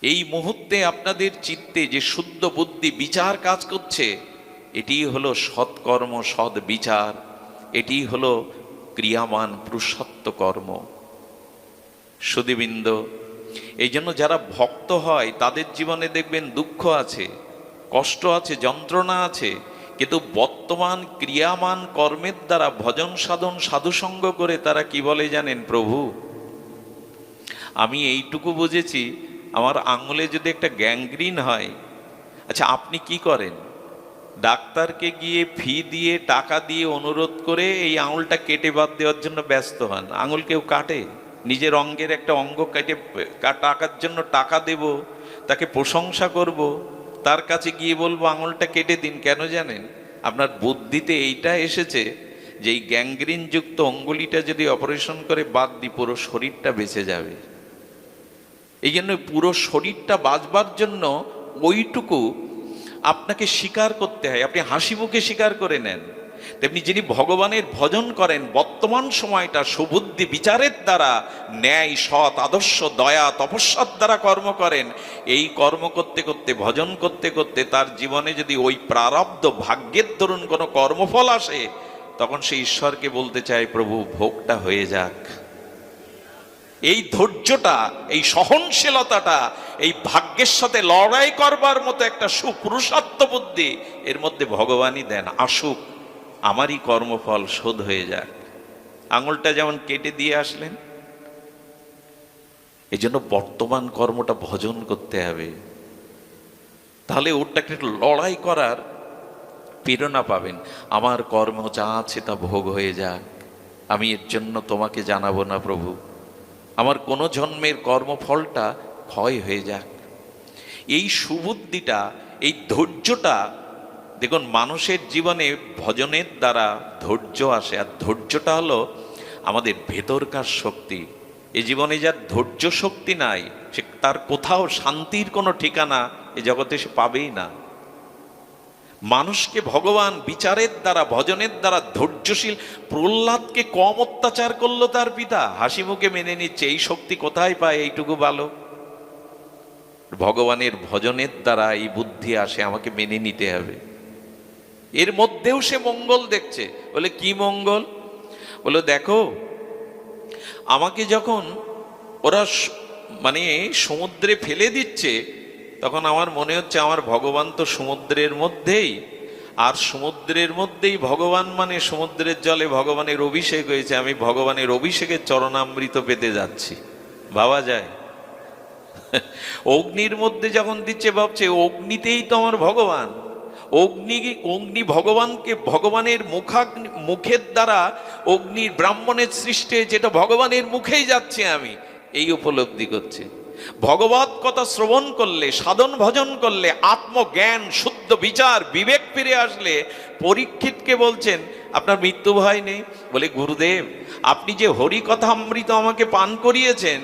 এই মুহূর্তে আপনাদের চিত্তে যে শুদ্ধ বুদ্ধি বিচার কাজ করছে, এটি হলো সৎকর্ম, সৎ বিচার, এটি হলো ক্রিয়ামান পুরুষত্ব কর্ম। সুধীবৃন্দ, এই জন্য যারা ভক্ত হয় তাদের জীবনে দেখবেন দুঃখ আছে, কষ্ট আছে, যন্ত্রণা আছে, কিন্তু বর্তমান ক্রিয়ামান কর্মের দ্বারা ভজন সাধন সাধুসঙ্গ করে তারা কি বলে জানেন? প্রভু, আমি এইটুকু বুঝেছি, আমার আঙুলে যদি একটা গ্যাংগ্রিন হয়, আচ্ছা আপনি কি করেন? ডাক্তারকে গিয়ে ফি দিয়ে, টাকা দিয়ে অনুরোধ করে এই আঙুলটা কেটে বাদ দেওয়ার জন্য ব্যস্ত হন। আঙুল কেউ কাটে? নিজের অঙ্গের একটা অঙ্গ কেটে টাকার জন্য টাকা দেব, তাকে প্রশংসা করব, তার কাছে গিয়ে বলবো আঙুলটা কেটে দিন। কেন জানেন? আপনার বুদ্ধিতে এইটা এসেছে যে এই গ্যাংগ্রিন যুক্ত অঙ্গুলিটা যদি অপারেশন করে বাদ দিই, পুরো শরীরটা বেঁচে যাবে। এই জন্য পুরো শরীরটা বাঁচবার জন্য ওইটুকু আপনাকে স্বীকার করতে হয়। আপনি হাসি মুখে স্বীকার করে নেন। তেমনি যিনি ভগবানের ভজন করেন, বর্তমান সময়টা সুবুদ্ধি বিচারের দ্বারা, ন্যায়, সৎ, আদর্শ, দয়া, তপস্যার দ্বারা কর্ম করেন, এই কর্ম করতে করতে, ভজন করতে করতে তার জীবনে যদি ওই প্রারব্ধ ভাগ্যের দরুন কোনো কর্মফল আসে, তখন সে ঈশ্বরকে বলতে চায়, প্রভু ভোগটা হয়ে যাক। এই ধৈর্যটা, এই সহনশীলতাটা, এই ভাগ্যের সাথে লড়াই করবার মতো একটা সুপুরুষার্থ বুদ্ধি এর মধ্যে ভগবানই দেন। আসুক, আমারই কর্মফল শোধ হয়ে যাক। আঙুলটা যেমন কেটে দিয়ে আসলেন, এই জন্য বর্তমান কর্মটা ভজন করতে হবে, তাহলে ওটাকে একটু লড়াই করার প্রেরণা পাবেন। আমার কর্ম যা আছে তা ভোগ হয়ে যাক, আমি এর জন্য তোমাকে জানাবো না প্রভু, আমার কোনো জন্মের কর্মফলটা ক্ষয় হয়ে যাক। এই সুবুদ্ধিটা, এই ধৈর্যটা, দেখুন মানুষের জীবনে ভজনের দ্বারা ধৈর্য আসে, আর ধৈর্যটা হলো আমাদের ভেতরকার শক্তি। এই জীবনে যার ধৈর্য শক্তি নাই, সে তার কোথাও শান্তির কোনো ঠিকানা এ জগতে সে পাবেই না। মানুষকে ভগবান বিচারের দ্বারা, ভজনের দ্বারা ধৈর্যশীল, প্রহ্লাদকে কম অত্যাচার করলো তার পিতা, হাসি মুখে মেনে নিচ্ছে। এই শক্তি কোথায় পায়? এইটুকু ভালো, ভগবানের ভজনের দ্বারা এই বুদ্ধি আসে, আমাকে মেনে নিতে হবে। এর মধ্যেও সে মঙ্গল দেখছে। বলে কি মঙ্গল? বলে দেখো, আমাকে যখন ওরা মানে সমুদ্রে ফেলে দিচ্ছে, তখন আমার মনে হচ্ছে আমার ভগবান তো সমুদ্রের মধ্যেই, আর সমুদ্রের মধ্যেই ভগবান, মানে সমুদ্রের জলে ভগবানের অভিষেক হয়েছে, আমি ভগবানের অভিষেকের চরণামৃত পেতে যাচ্ছি। ভাবা যায়? অগ্নির মধ্যে যখন দিচ্ছে, ভাবছে অগ্নিতেই তো আমার ভগবান। অগ্নি ভগবানকে, ভগবানের মুখের দ্বারা অগ্নি ব্রাহ্মণের সৃষ্টি, যেটা ভগবানের মুখেই যাচ্ছে, আমি এই উপলব্ধি করছি। ভগবত কথা শ্রবণ করলে, সাধন ভজন করলে, আত্মজ্ঞান, শুদ্ধ বিচার, বিবেক ফিরে আসলে পরীক্ষিতকে বলছেন আপনার মৃত্যু ভয় নেই। বলে গুরুদেব, আপনি যে হরি কথা অমৃত আমাকে পান করিয়েছেন,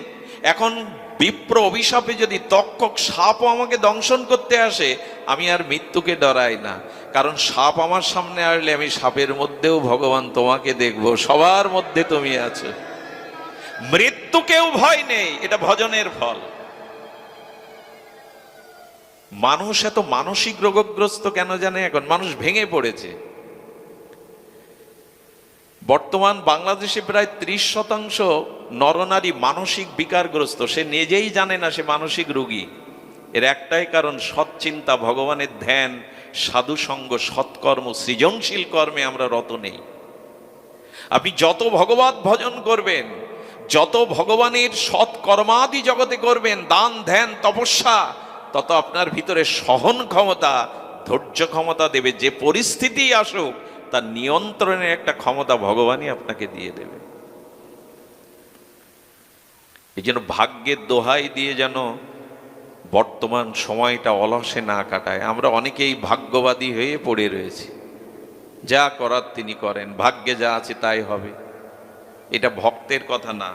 এখন বিপ্র অভিশাপে যদি তক্ষক সাপও আমাকে দংশন করতে আসে, আমি আর মৃত্যুকে ডরাই না। কারণ সাপ আমার সামনে আসলে আমি সাপের মধ্যেও ভগবান তোমাকে দেখব, সবার মধ্যে তুমি আছো। মৃত্যুকেও ভয় নেই, এটা ভজনের ফল। মানুষ এত মানসিক রোগগ্রস্ত কেন জানে? এখন মানুষ ভেঙে পড়েছে। বর্তমান বাংলাদেশে প্রায় 30% নরনারী মানসিক বিকারগ্রস্ত। সে নিজেই জানে না সে মানসিক রোগী। এর একটাই কারণ, সৎ চিন্তা, ভগবানের ধ্যান, সাধু সঙ্গ, সৎকর্ম, সৃজনশীল কর্মে আমরা রত নেই। আপনি যত ভগবত ভজন করবেন, যত ভগবানের সৎ কর্মাদি জগতে করবেন, দান ধ্যান তপস্যা, তত আপনার ভিতরে সহন ক্ষমতা, ধৈর্য ক্ষমতা দেবে। যে পরিস্থিতি আসুক তার নিয়ন্ত্রণের একটা ক্ষমতা ভগবানই আপনাকে দিয়ে দেবে। এই জন্য ভাগ্যের দোহাই দিয়ে যেন বর্তমান সময়টা অলসে না কাটায়। আমরা অনেকেই ভাগ্যবাদী হয়ে পড়ে রয়েছি, যা করার তিনি করেন, ভাগ্যে যা আছে তাই হবে। এটা ভক্তের কথা না,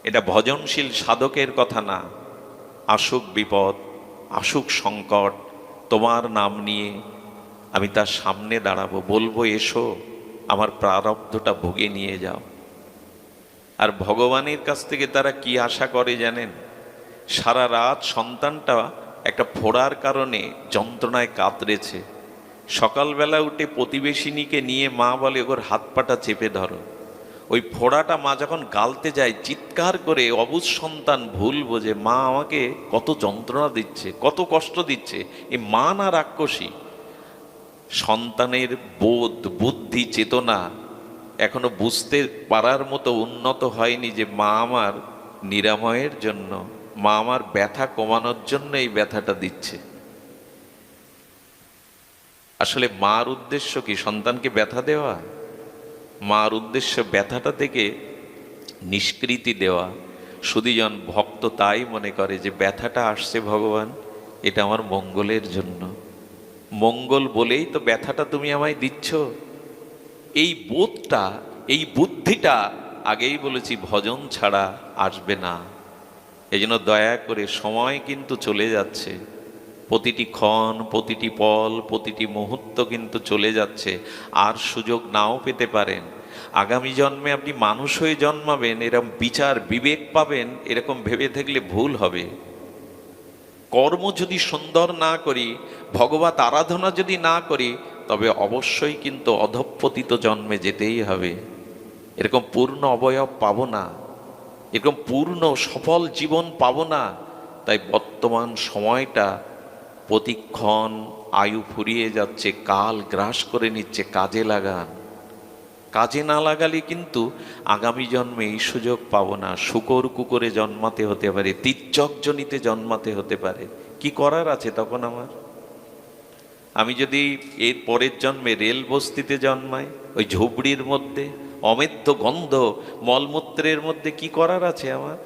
এটা ভজনশীল সাধকের কথা না। আসুক বিপদ, আসুক সংকট, তোমার নাম নিয়ে আমি তার সামনে দাঁড়াবো, বলবো এসো আমার প্রারব্ধটা ভুগে নিয়ে যাও। আর ভগবানের কাছ থেকে তারা কি আশা করে জানেন? সারা রাত সন্তানটা একটা ফোড়ার কারণে যন্ত্রণায় কাতরেছে, সকালবেলা উঠে প্রতিবেশিনীকে নিয়ে মা বলে ওর হাত পাটা চেপে ধরো। ওই ফোড়াটা মা যখন গালতে যায়, চিৎকার করে অবুঝ সন্তান ভুল বোঝে, মা আমাকে কত যন্ত্রণা দিচ্ছে, কত কষ্ট দিচ্ছে। এই মা না রাক্ষসী? সন্তানের বোধ, বুদ্ধি, চেতনা এখনো বুঝতে পারার মতো উন্নত হয়নি যে মা আমার নিরাময়ের জন্য, মা আমার ব্যথা কমানোর জন্য এই ব্যথাটা দিচ্ছে। আসলে মার উদ্দেশ্য কি? সন্তানকে ব্যথা দেওয়া? মার উদ্দেশ্য ব্যথাটা থেকে নিষ্কৃতি দেওয়া। সুধীজন ভক্ত তাই মনে করে যে ব্যথাটা আসছে ভগবান, এটা আমার মঙ্গলের জন্য, মঙ্গল বলেই তো ব্যথাটা তুমি আমায় দিচ্ছ। এই বোধটা, এই বুদ্ধিটা, আগেই বলেছি ভজন ছাড়া আসবে না। এই জন্য দয়া করে, সময় কিন্তু চলে যাচ্ছে, প্রতিটি ক্ষণ, প্রতিটি পল, প্রতিটি মুহূর্ত কিন্তু চলে যাচ্ছে, আর সুযোগ নাও পেতে পারেন। আগামী জন্মে আপনি মানুষ হয়ে জন্মাবেন, এরকম বিচার বিবেক পাবেন, এরকম ভেবে থাকলে ভুল হবে। কর্ম যদি সুন্দর না করি, ভগবত আরাধনা যদি না করি, তবে অবশ্যই কিন্তু অধঃপতিত জন্মে যেতেই হবে। এরকম পূর্ণ অবয়ব পাবো না, এরকম পূর্ণ সফল জীবন পাবো না। তাই বর্তমান সময়টা প্রতিক্ষণ আয়ু ফুরিয়ে যাচ্ছে, কাল গ্রাস করে নিচ্ছে, কাজে লাগান। কাজে না লাগালে কিন্তু আগামী জন্মে এই সুযোগ পাবো না। শুকর কুকুরে জন্মাতে হতে পারে, তীর্যক জনিতে জন্মাতে হতে পারে। কি করার আছে তখন আমার? আমি যদি এর পরের জন্মে রেল বস্তিতে জন্মাই, ওই ঝুপড়ির মধ্যে, অমেধ্য গন্ধ মলমূত্রের মধ্যে কি করার আছে আমার?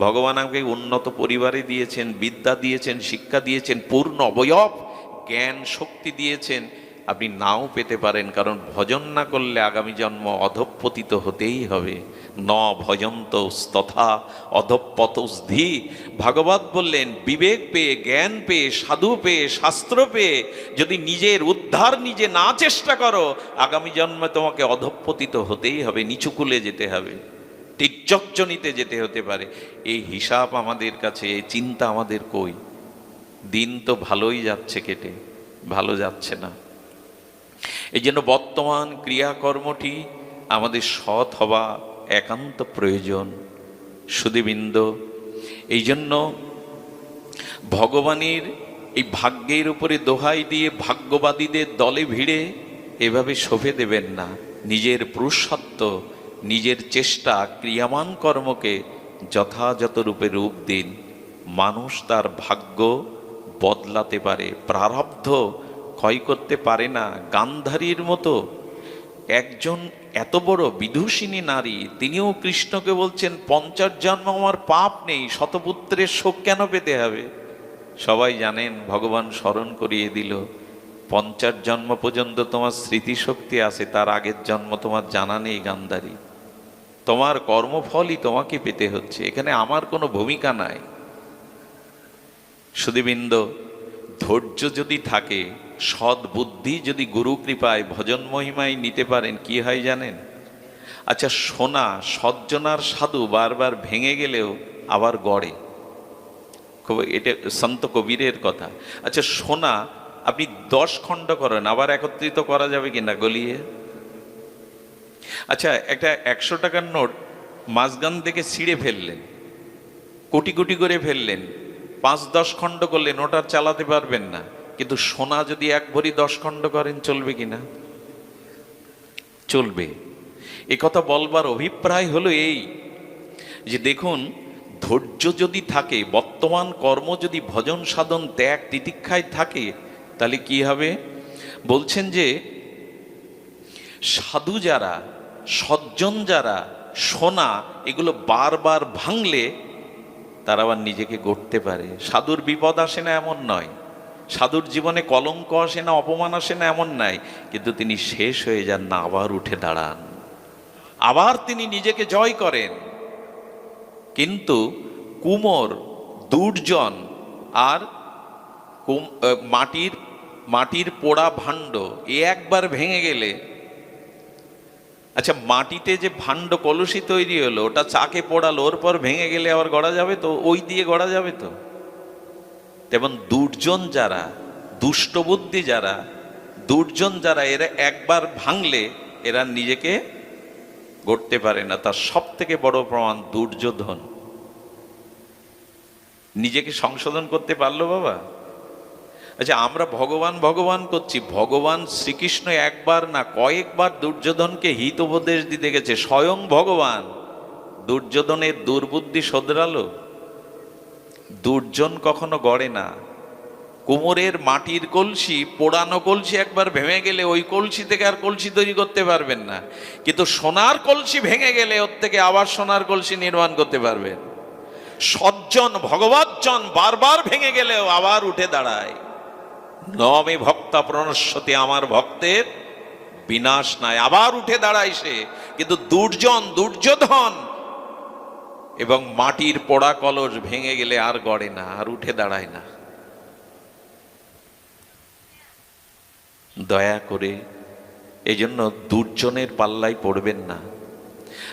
ভগবান আমাকে উন্নত পরিবারে দিয়েছেন, বিদ্যা দিয়েছেন, শিক্ষা দিয়েছেন, পূর্ণ অবয়ব জ্ঞান শক্তি দিয়েছেন। আপনি নাও পেতে পারেন, কারণ ভজন না করলে আগামী জন্ম অধঃপতিত হতেই হবে। ন ভজন্ত তথা অধঃপতস্ধি। ভাগবত বললেন, বিবেক পেয়ে, জ্ঞান পেয়ে, সাধু পেয়ে, শাস্ত্র পেয়ে যদি নিজের উদ্ধার নিজে না চেষ্টা করো, আগামী জন্মে তোমাকে অধঃপতিত হতেই হবে, নিচুকুলে যেতে হবে, তীর্যকজনিতে যেতে হতে পারে। এই হিসাব আমাদের কাছে, এই চিন্তা আমাদের কই? দিন তো ভালোই যাচ্ছে কেটে, ভালো যাচ্ছে না। এই জন্য বর্তমান ক্রিয়াকর্মটি আমাদের সৎ হওয়া একান্ত প্রয়োজন। সুধীবৃন্দ, এই জন্য ভগবানের এই ভাগ্যের উপরে দোহাই দিয়ে ভাগ্যবাদীদের দলে ভিড়ে এভাবে শোভে দেবেন না। নিজের পুরুষত্ব, নিজের চেষ্টা, ক্রিয়ামান কর্মকে যথাযথ রূপে রূপ দিন। মানুষ তার ভাগ্য বদলাতে পারে, প্রারব্ধ ক্ষয় করতে পারে না। গান্ধারীর মতো একজন এত বড় বিদূষিনী নারী, তিনিও কৃষ্ণকে বলছেন 50 জন্ম আমার পাপ নেই, শতপুত্রের শোক কেন পেতে হবে? সবাই জানেন, ভগবান স্মরণ করিয়ে দিল, 50 জন্ম পর্যন্ত তোমার স্মৃতিশক্তি আছে, তার আগের জন্ম তোমার জানা নেই গান্ধারী। তোমার কর্মফলই তোমাকে পেতে হচ্ছে, এখানে আমার কোনো ভূমিকা নাই। সুধীবৃন্দ, ধৈর্য যদি থাকে, সৎ বুদ্ধি যদি গুরু কৃপায় ভজন মহিমায় নিতে পারেন, কি হয় জানেন? আচ্ছা, সোনা সজ্জনার সাধু বারবার ভেঙে গেলেও আবার গড়ে। এটা সন্ত কবিরের কথা। আচ্ছা, সোনা আপনি 10 খণ্ড করেন, আবার একত্রিত করা যাবে কিনা গলিয়ে? আচ্ছা, একটা 100 টাকার নোট মাঝখান থেকে ছিঁড়ে ফেললেন, কোটি কোটি করে ফেললেন, 5-10 খণ্ড করলেন, ওটা চালাতে পারবেন না। কিন্তু সোনা যদি 1 ভরি 10 খণ্ড করেন, চলবে কিনা? চলবে। এ কথা বলবার অভিপ্রায় হলো এই যে দেখুন, ধৈর্য যদি থাকে, বর্তমান কর্ম যদি ভজন সাধন ত্যাগ তিতিক্ষায় থাকে, তাহলে কি হবে? বলছেন যে সাধু যারা, সজ্জন যারা, সোনা এগুলো বারবার ভাঙলে তারা আবার নিজেকে গড়তে পারে। সাধুর বিপদ আসে না এমন নয়, সাধুর জীবনে কলঙ্ক আসে না, অপমান আসে না এমন নাই, কিন্তু তিনি শেষ হয়ে যান না, আবার উঠে দাঁড়ান, আবার তিনি নিজেকে জয় করেন। কিন্তু কুমোর, দুর্জন আর মাটির পোড়া ভাণ্ড এ একবার ভেঙে গেলে, আচ্ছা মাটিতে যে ভাণ্ড কলসি তৈরি হলো, ওটা চাকে পোড়ালো, ওর পর ভেঙে গেলে আবার গড়া যাবে তো? ওই দিয়ে গড়া যাবে তো? তেমন দুর্জন যারা, দুষ্টবুদ্ধি যারা, দুর্জন যারা, এরা একবার ভাঙলে এরা নিজেকে গড়তে পারে না। তার সব থেকে বড় প্রমাণ দুর্যোধন। নিজেকে সংশোধন করতে পারলো বাবা? আচ্ছা, আমরা ভগবান ভগবান করছি, ভগবান শ্রীকৃষ্ণ একবার না কয়েকবার দুর্যোধনকে হিত উপদেশ দিতে গেছে, স্বয়ং ভগবান। দুর্যোধনের দুর্বুদ্ধি শোধরালো? দুর্জন কখনো গড়ে না। কুমোরের মাটির কলসি, পোড়ানো কলসি একবার ভেঙে গেলে ওই কলসি থেকে আর কলসি তৈরি করতে পারবেন না, কিন্তু সোনার কলসি ভেঙে গেলে ওর থেকে আবার সোনার কলসি নির্মাণ করতে পারবেন। সজ্জন ভগবৎজন বারবার ভেঙে গেলেও আবার উঠে দাঁড়ায়। নমে ভক্তা প্রণশ্যতি, আমার ভক্তের বিনাশ নাই, আবার উঠে দাঁড়ায় সে। কিন্তু দুর্জন, দুর্যোধন এবং মাটির পোড়া কলস ভেঙে গেলে আর গড়ে না, আর উঠে দাঁড়ায় না। দয়া করে এই জন্য দুর্জনের পাল্লায় পড়বেন না।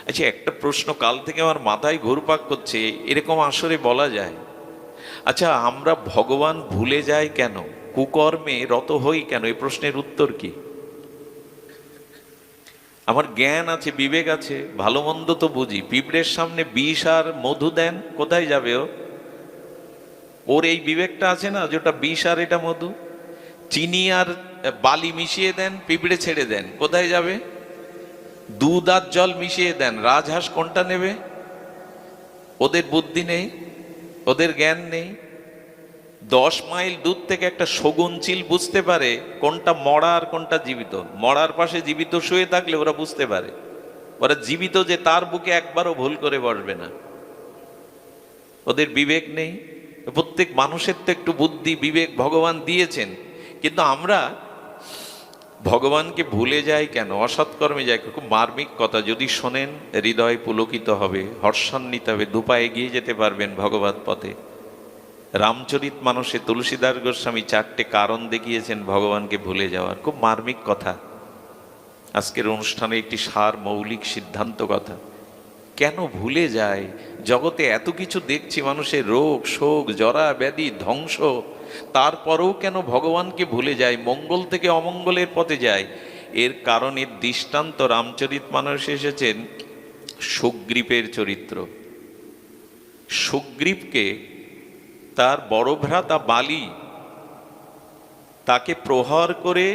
আচ্ছা, একটা প্রশ্ন কাল থেকে আমার মাথায় ঘুরপাক করছে, এরকম আসরে বলা যায়? আচ্ছা, আমরা ভগবান ভুলে যাই কেন, কুকর্মে রত হই কেন? এই প্রশ্নের উত্তর কি? আমার জ্ঞান আছে, বিবেক আছে, ভালো মন্দ তো বুঝি। পিঁপড়ের সামনে বিষ আর মধু দেন, কোথায় যাবে ও? ওর এই বিবেকটা আছে না যেটা বিষ আর এটা মধু। চিনি আর বালি মিশিয়ে দেন, পিঁপড়ে ছেড়ে দেন, কোথায় যাবে? দুধ আর জল মিশিয়ে দেন, রাজহাঁস কোনটা নেবে? ওদের বুদ্ধি নেই, ওদের জ্ঞান নেই। 10 মাইল দূর থেকে একটা শগুন চিল বুঝতে পারে কোনটা মরা আর কোনটা জীবিত। মরার পাশে জীবিত শুয়ে থাকলে ওরা বুঝতে পারে। ওরা জীবিত যে তার বুকে একবারও ভুল করে বসবে না, ওদের বিবেক নেই। প্রত্যেক মানুষের তো একটু বুদ্ধি বিবেক ভগবান দিয়েছেন, কিন্তু আমরা ভগবানকে ভুলে যাই কেন, অসৎকর্মে যাই। খুব মার্মিক কথা, যদি শোনেন হৃদয় পুলকিত হবে, হর্ষান্বিত হবে, দুপা এগিয়ে যেতে পারবেন ভগবত পথে। রামচরিত মানসে তুলসীদাস গোস্বামী 4টে কারণ দেখিয়েছেন ভগবানকে ভুলে যাওয়ার। খুব মার্মিক কথা, আজকের অনুষ্ঠানে একটি সার মৌলিক সিদ্ধান্ত কথা। কেন ভুলে যায়? জগতে এত কিছু দেখছি, মানুষের রোগ শোক জরা ব্যাধি ধ্বংস, তারপরেও কেন ভগবানকে ভুলে যায়, মঙ্গল থেকে অমঙ্গলের পথে যায়? এর কারণের দৃষ্টান্ত রামচরিত মানসে এসেছেন সুগ্রীবের চরিত্র। সুগ্রীবকে তার বড় ভ্রাতা বালি তাকে প্রহার করে,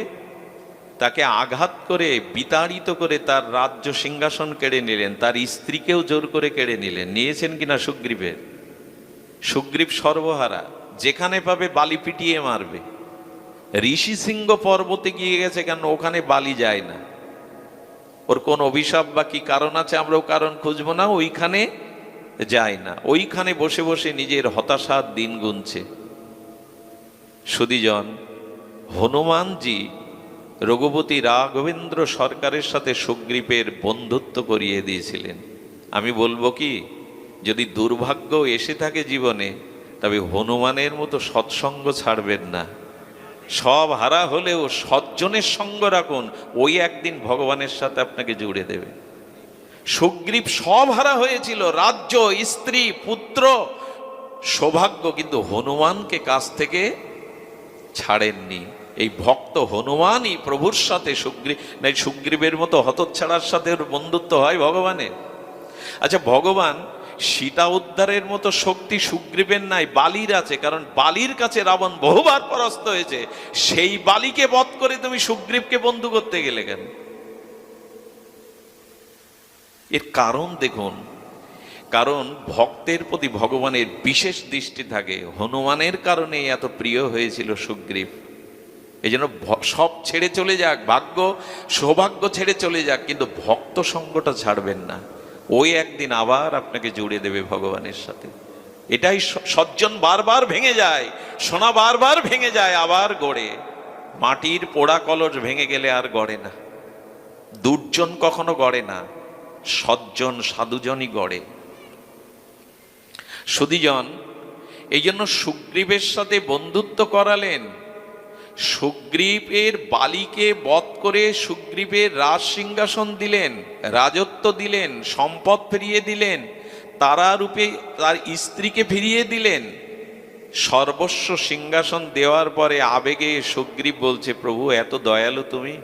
তাকে আঘাত করে, বিতাড়িত করে তার রাজ্য সিংহাসন কেড়ে নিলেন, তার স্ত্রীকেও জোর করে কেড়ে নিলেন। নিয়েছেন কিনা সুগ্রীবের? সুগ্রীব সর্বহারা, যেখানে পাবে বালি পিটিয়ে মারবে। ঋষি সিংহ পর্বতে গিয়ে গেছে কেন? ওখানে বালি যায় না। ওর কোন অভিশাপ বা কি কারণ আছে, আমরাও কারণ খুঁজবো না। ওইখানে যায় না, ওইখানে বসে বসে নিজের হতাশার দিন গুনছে। সুধীজন, হনুমানজি রঘুপতি রাঘবেন্দ্র সরকারের সাথে সুগ্রীবের বন্ধুত্ব করিয়ে দিয়েছিলেন। আমি বলবো কি, যদি দুর্ভাগ্য এসে থাকে জীবনে, তবে হনুমানের মতো সৎসঙ্গ ছাড়বেন না। সব হারা হলেও সজ্জনের সঙ্গ রাখুন, ওই একদিন ভগবানের সাথে আপনাকে জুড়ে দেবে। সুগ্রীব সব হারা হয়েছিল, রাজ্য, স্ত্রী, পুত্র, সৌভাগ্য, কিন্তু হনুমানকে কাছ থেকে ছাড়েননি। এই ভক্ত হনুমানই প্রভুর সাথে, সুগ্রীবের মতো হতচ্ছাড়ার সাথে ওর বন্ধুত্ব হয় ভগবানের। আচ্ছা, ভগবান সীতা উদ্ধারের মতো শক্তি সুগ্রীবের নাই, বালির আছে। কারণ বালির কাছে রাবণ বহুবার পরাস্ত হয়েছে, সেই বালিকে বধ করে তুমি সুগ্রীবকে বন্ধু করতে গেলে কেন? এর কারণ দেখুন, কারণ ভক্তের প্রতি ভগবানের বিশেষ দৃষ্টি থাকে। হনুমানের কারণে এত প্রিয় হয়েছিল সুগ্রীব। এই জন্য সব ছেড়ে চলে যাক, ভাগ্য সৌভাগ্য ছেড়ে চলে যাক, কিন্তু ভক্ত সঙ্গটা ছাড়বেন না। ওই একদিন আবার আপনাকে জুড়ে দেবে ভগবানের সাথে। এটাই সজ্জন বারবার ভেঙে যায়, সোনা বারবার ভেঙে যায়, আবার গড়ে। মাটির পোড়া কলস ভেঙে গেলে আর গড়ে না। দুর্জন কখনো গড়ে না, সজ্জন সাধুজনই গড়ে। সুধীজন, এই জন্য সুগ্রীবের সাথে বন্ধুত্ব করালেন। সুগ্রীবের বালিকে বধ করে সুগ্রীবের রাজ সিংহাসন দিলেন, রাজত্ব দিলেন, সম্পদ ফিরিয়ে দিলেন, তারা রূপে তার স্ত্রীকে ফিরিয়ে দিলেন। সর্বস্ব সিংহাসন দেওয়ার পরে আবেগে সুগ্রীব বলছে, প্রভু এত দয়ালু তুমি,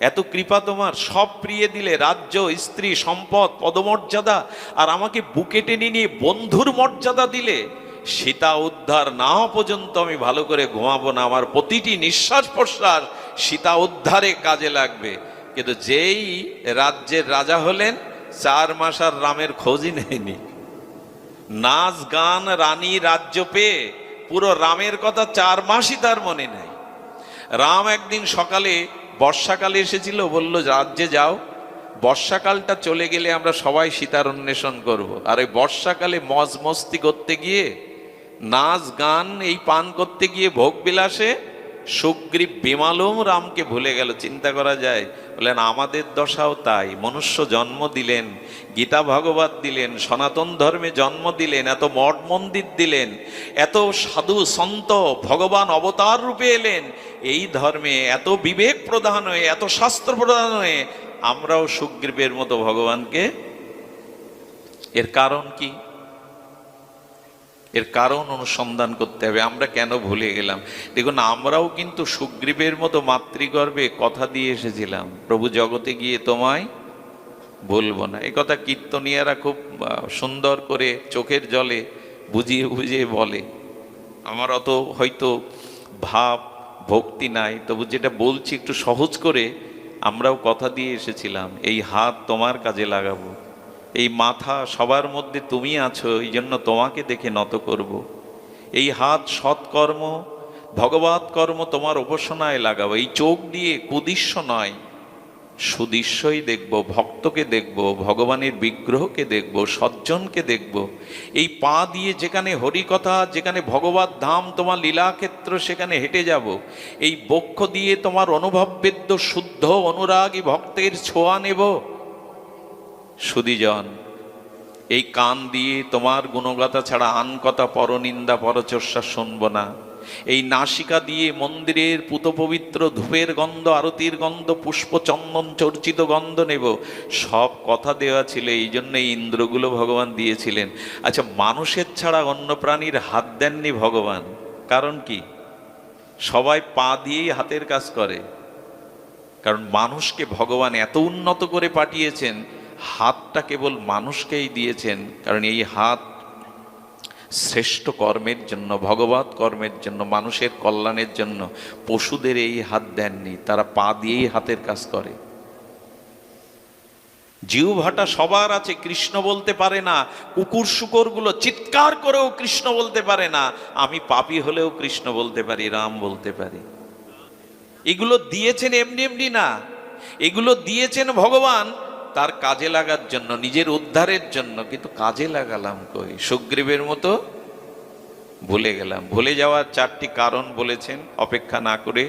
এত কৃপা তোমার, সব ফিরিয়ে দিলে, রাজ্য, স্ত্রী, সম্পদ, পদমর্যাদা, আর আমাকে বুকে টেনে নিয়ে বন্ধুর মর্যাদা দিলে। সীতা উদ্ধার না হওয়া পর্যন্ত আমি ভালো করে ঘুমাবো না, আমার প্রতিটি নিঃশ্বাস প্রশ্বাস সীতা উদ্ধারে কাজে লাগবে। কিন্তু যেই রাজ্যের রাজা হলেন, 4 মাস আর রামের খোঁজই নেয়নি। নাচ গান রানী রাজ্য পেয়ে পুরো রামের কথা 4 মাসই তার মনে নাই। রাম একদিন সকালে, বর্ষাকালে এসেছিল, বলল রাজ্যে যাও, বর্ষাকালটা চলে গেলে আমরা সবাই সীতার অন্বেষণ করব। আর ওই বর্ষাকালে মজ মস্তি করতে গিয়ে, নাচ গান এই পান করতে গিয়ে, ভোগ বিলাসে সুগ্রীব বেমালুম রামকে ভুলে গেল। চিন্তা করা যায়? বললেন আমাদের দশাও তাই। মনুষ্য জন্ম দিলেন, গীতা ভাগবত দিলেন, সনাতন ধর্মে জন্ম দিলেন, এত মঠ মন্দির দিলেন, এত সাধু সন্ত ভগবান অবতার রূপে এলেন। এই ধর্মে এত বিবেক প্রদান হয়ে, এত শাস্ত্র প্রদান হয়ে আমরাও সুগ্রীবের মতো ভগবানকে, এর কারণ কি? এর কারণ অনুসন্ধান করতে হবে। আমরা কেন ভুলে গেলাম? দেখুন, আমরাও কিন্তু সুগ্রীবের মতো মাতৃগর্ভে কথা দিয়ে এসেছিলাম, প্রভু জগতে গিয়ে তোমায় বলবো না। এ কথা কীর্তনিয়ারা খুব সুন্দর করে চোখের জলে বুঝিয়ে বুঝিয়ে বলে। আমার অত হয়তো ভাব ভক্তি নাই, তবু যেটা বলছি একটু সহজ করে। আমরাও কথা দিয়ে এসেছিলাম, এই হাত তোমার কাজে লাগাবো, এই মাথা সবার মধ্যে তুমি আছো, এই জন্য তোমাকে দেখে নত করব। এই হাত সৎকর্ম ভগবত কর্ম তোমার উপাসনায় লাগাবো। এই চোখ দিয়ে কুদৃশ্য নয়, সুদৃশ্যই দেখব, ভক্তকে দেখব, ভগবানের বিগ্রহকে দেখব, সজ্জনকে দেখব। এই পা দিয়ে যেখানে হরিকথা, যেখানে ভগবত ধাম তোমার লীলাক্ষেত্র, সেখানে হেঁটে যাব। এই বক্ষ দিয়ে তোমার অনুভববেদ্য শুদ্ধ অনুরাগী ভক্তের ছোঁয়া নেব। সুধীজন, এই কান দিয়ে তোমার গুণগাথা ছাড়া আন কথা, পরনিন্দা পরচর্চা শুনব না। এই নাসিকা দিয়ে মন্দিরের পুতপবিত্র ধূপের গন্ধ, আরতির গন্ধ, পুষ্প চন্দন চর্চিত গন্ধ নেব। সব কথা দেওয়া ছিল, এই জন্য ইন্দ্রগুলো ভগবান দিয়েছিলেন। আচ্ছা, মানুষের ছাড়া অন্য প্রাণীর হাত দেননি ভগবান, কারণ কি? সবাই পা দিয়েই হাতের কাজ করে, কারণ মানুষকে ভগবান এত উন্নত করে পাঠিয়েছেন। হাতটা কেবল মানুষকেই দিয়েছেন, কারণ এই হাত শ্রেষ্ঠ কর্মের জন্য, ভগবত কর্মের জন্য, মানুষের কল্যাণের জন্য। পশুদের এই হাত দেননি, তারা পা দিয়েই হাতের কাজ করে। জিহ্বাটা সবার আছে, কৃষ্ণ বলতে পারে না। কুকুর শুকরগুলো চিৎকার করেও কৃষ্ণ বলতে পারে না। আমি পাপী হলেও কৃষ্ণ বলতে পারি, রাম বলতে পারি। এগুলো দিয়েছেন এমনি এমনি না, এগুলো দিয়েছেন ভগবান তার কাজে লাগার জন্য, নিজের উদ্ধারের জন্য। কিন্তু কাজে লাগালাম কই? সুগ্রীবের মতো ভুলে গেলাম। ভুলে যাওয়ার চারটি কারণ বলেছেন, অপেক্ষা না করে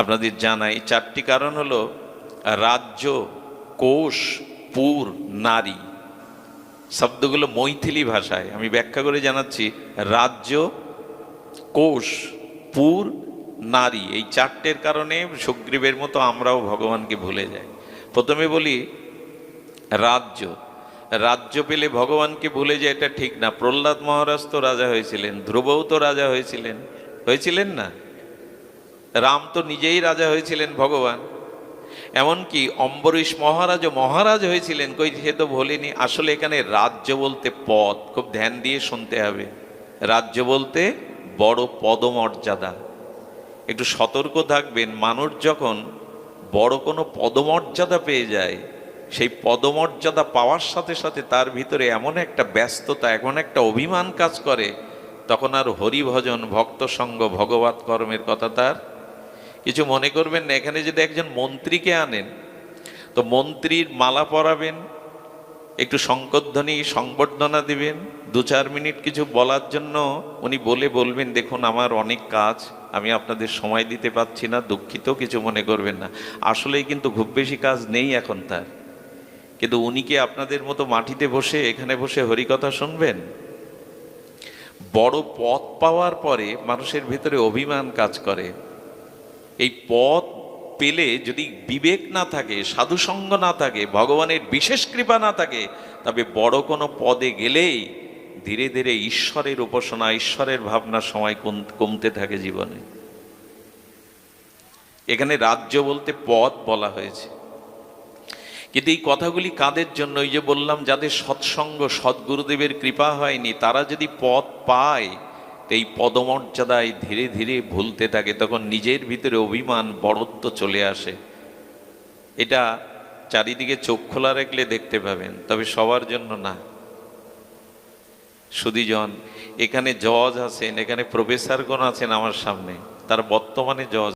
আপনাদের জানাই। চারটি কারণ হলো রাজ্য, কোষ, পুর, নারী। শব্দগুলো মৈথিলি ভাষায়, আমি ব্যাখ্যা করে জানাচ্ছি। রাজ্য, কোষ, পুর, নারী, এই চারটের কারণে সুগ্রীবের মতো আমরাও ভগবানকে ভুলে যাই। প্রথমে বলি রাজ্য। রাজ্য পেলে ভগবানকে ভুলে যায়, এটা ঠিক না। প্রহ্লাদ মহারাজ তো রাজা হয়েছিলেন, ধ্রুবও তো রাজা হয়েছিলেন, হয়েছিলেন না? রাম তো নিজেই রাজা হয়েছিলেন, ভগবান। এমনকি অম্বরীশ মহারাজও মহারাজ হয়েছিলেন, কই সে তো ভোলেনি। আসলে এখানে রাজ্য বলতে পদ, খুব ধ্যান দিয়ে শুনতে হবে। রাজ্য বলতে বড় পদমর্যাদা। একটু সতর্ক থাকবেন, মানুষ যখন বড় কোনো পদমর্যাদা পেয়ে যায়, সেই পদমর্যাদা পাওয়ার সাথে সাথে তার ভিতরে এমন একটা ব্যস্ততা, এমন একটা অভিমান কাজ করে, তখন আর হরিভজন, ভক্ত সঙ্গ, ভগবত কর্মের কথা তার কিছু মনে করবেন না। এখানে যদি একজন মন্ত্রীকে আনেন, তো মন্ত্রীর মালা পরাবেন, একটু শঙ্করধ্বনি সংবর্ধনা দিবেন, 2-4 মিনিট কিছু বলার জন্য উনি বলবেন, দেখুন আমার অনেক কাজ, আমি আপনাদের সময় দিতে পারছি না, দুঃখিত, কিছু মনে করবেন না। আসলেই কিন্তু খুব বেশি কাজ নেই এখন তার। কিন্তু উনি কি আপনাদের মতো মাটিতে বসে, এখানে বসে হরিকথা শুনবেন? বড় পদ পাওয়ার পরে মানুষের ভিতরে অভিমান কাজ করে। এই পদ পেলে যদি বিবেক না থাকে, সাধুসঙ্গ না থাকে, ভগবানের বিশেষ কৃপা না থাকে, তবে বড় কোনো পদে গেলেই ধীরে ধীরে ঈশ্বরের উপাসনা, ঈশ্বরের ভাবনার সময় কমতে থাকে জীবনে। এখানে রাজ্য বলতে পদ বলা হয়েছে। কিন্তু এই কথাগুলি কাদের জন্য? ওই যে বললাম, যাদের সৎসঙ্গ, সদ্গুরুদেবের কৃপা হয়নি, তারা যদি পদ পায়, এই পদমর্যাদায় ধীরে ধীরে ভুলতে থাকে, তখন নিজের ভিতরে অভিমান, বড়ত্ব চলে আসে। এটা চারিদিকে চোখ খোলা রাখলে দেখতে পাবেন, তবে সবার জন্য না। সুধীজন, এখানে জজ আছেন, এখানে প্রফেসরগণ আছেন আমার সামনে, তার বর্তমানে জজ।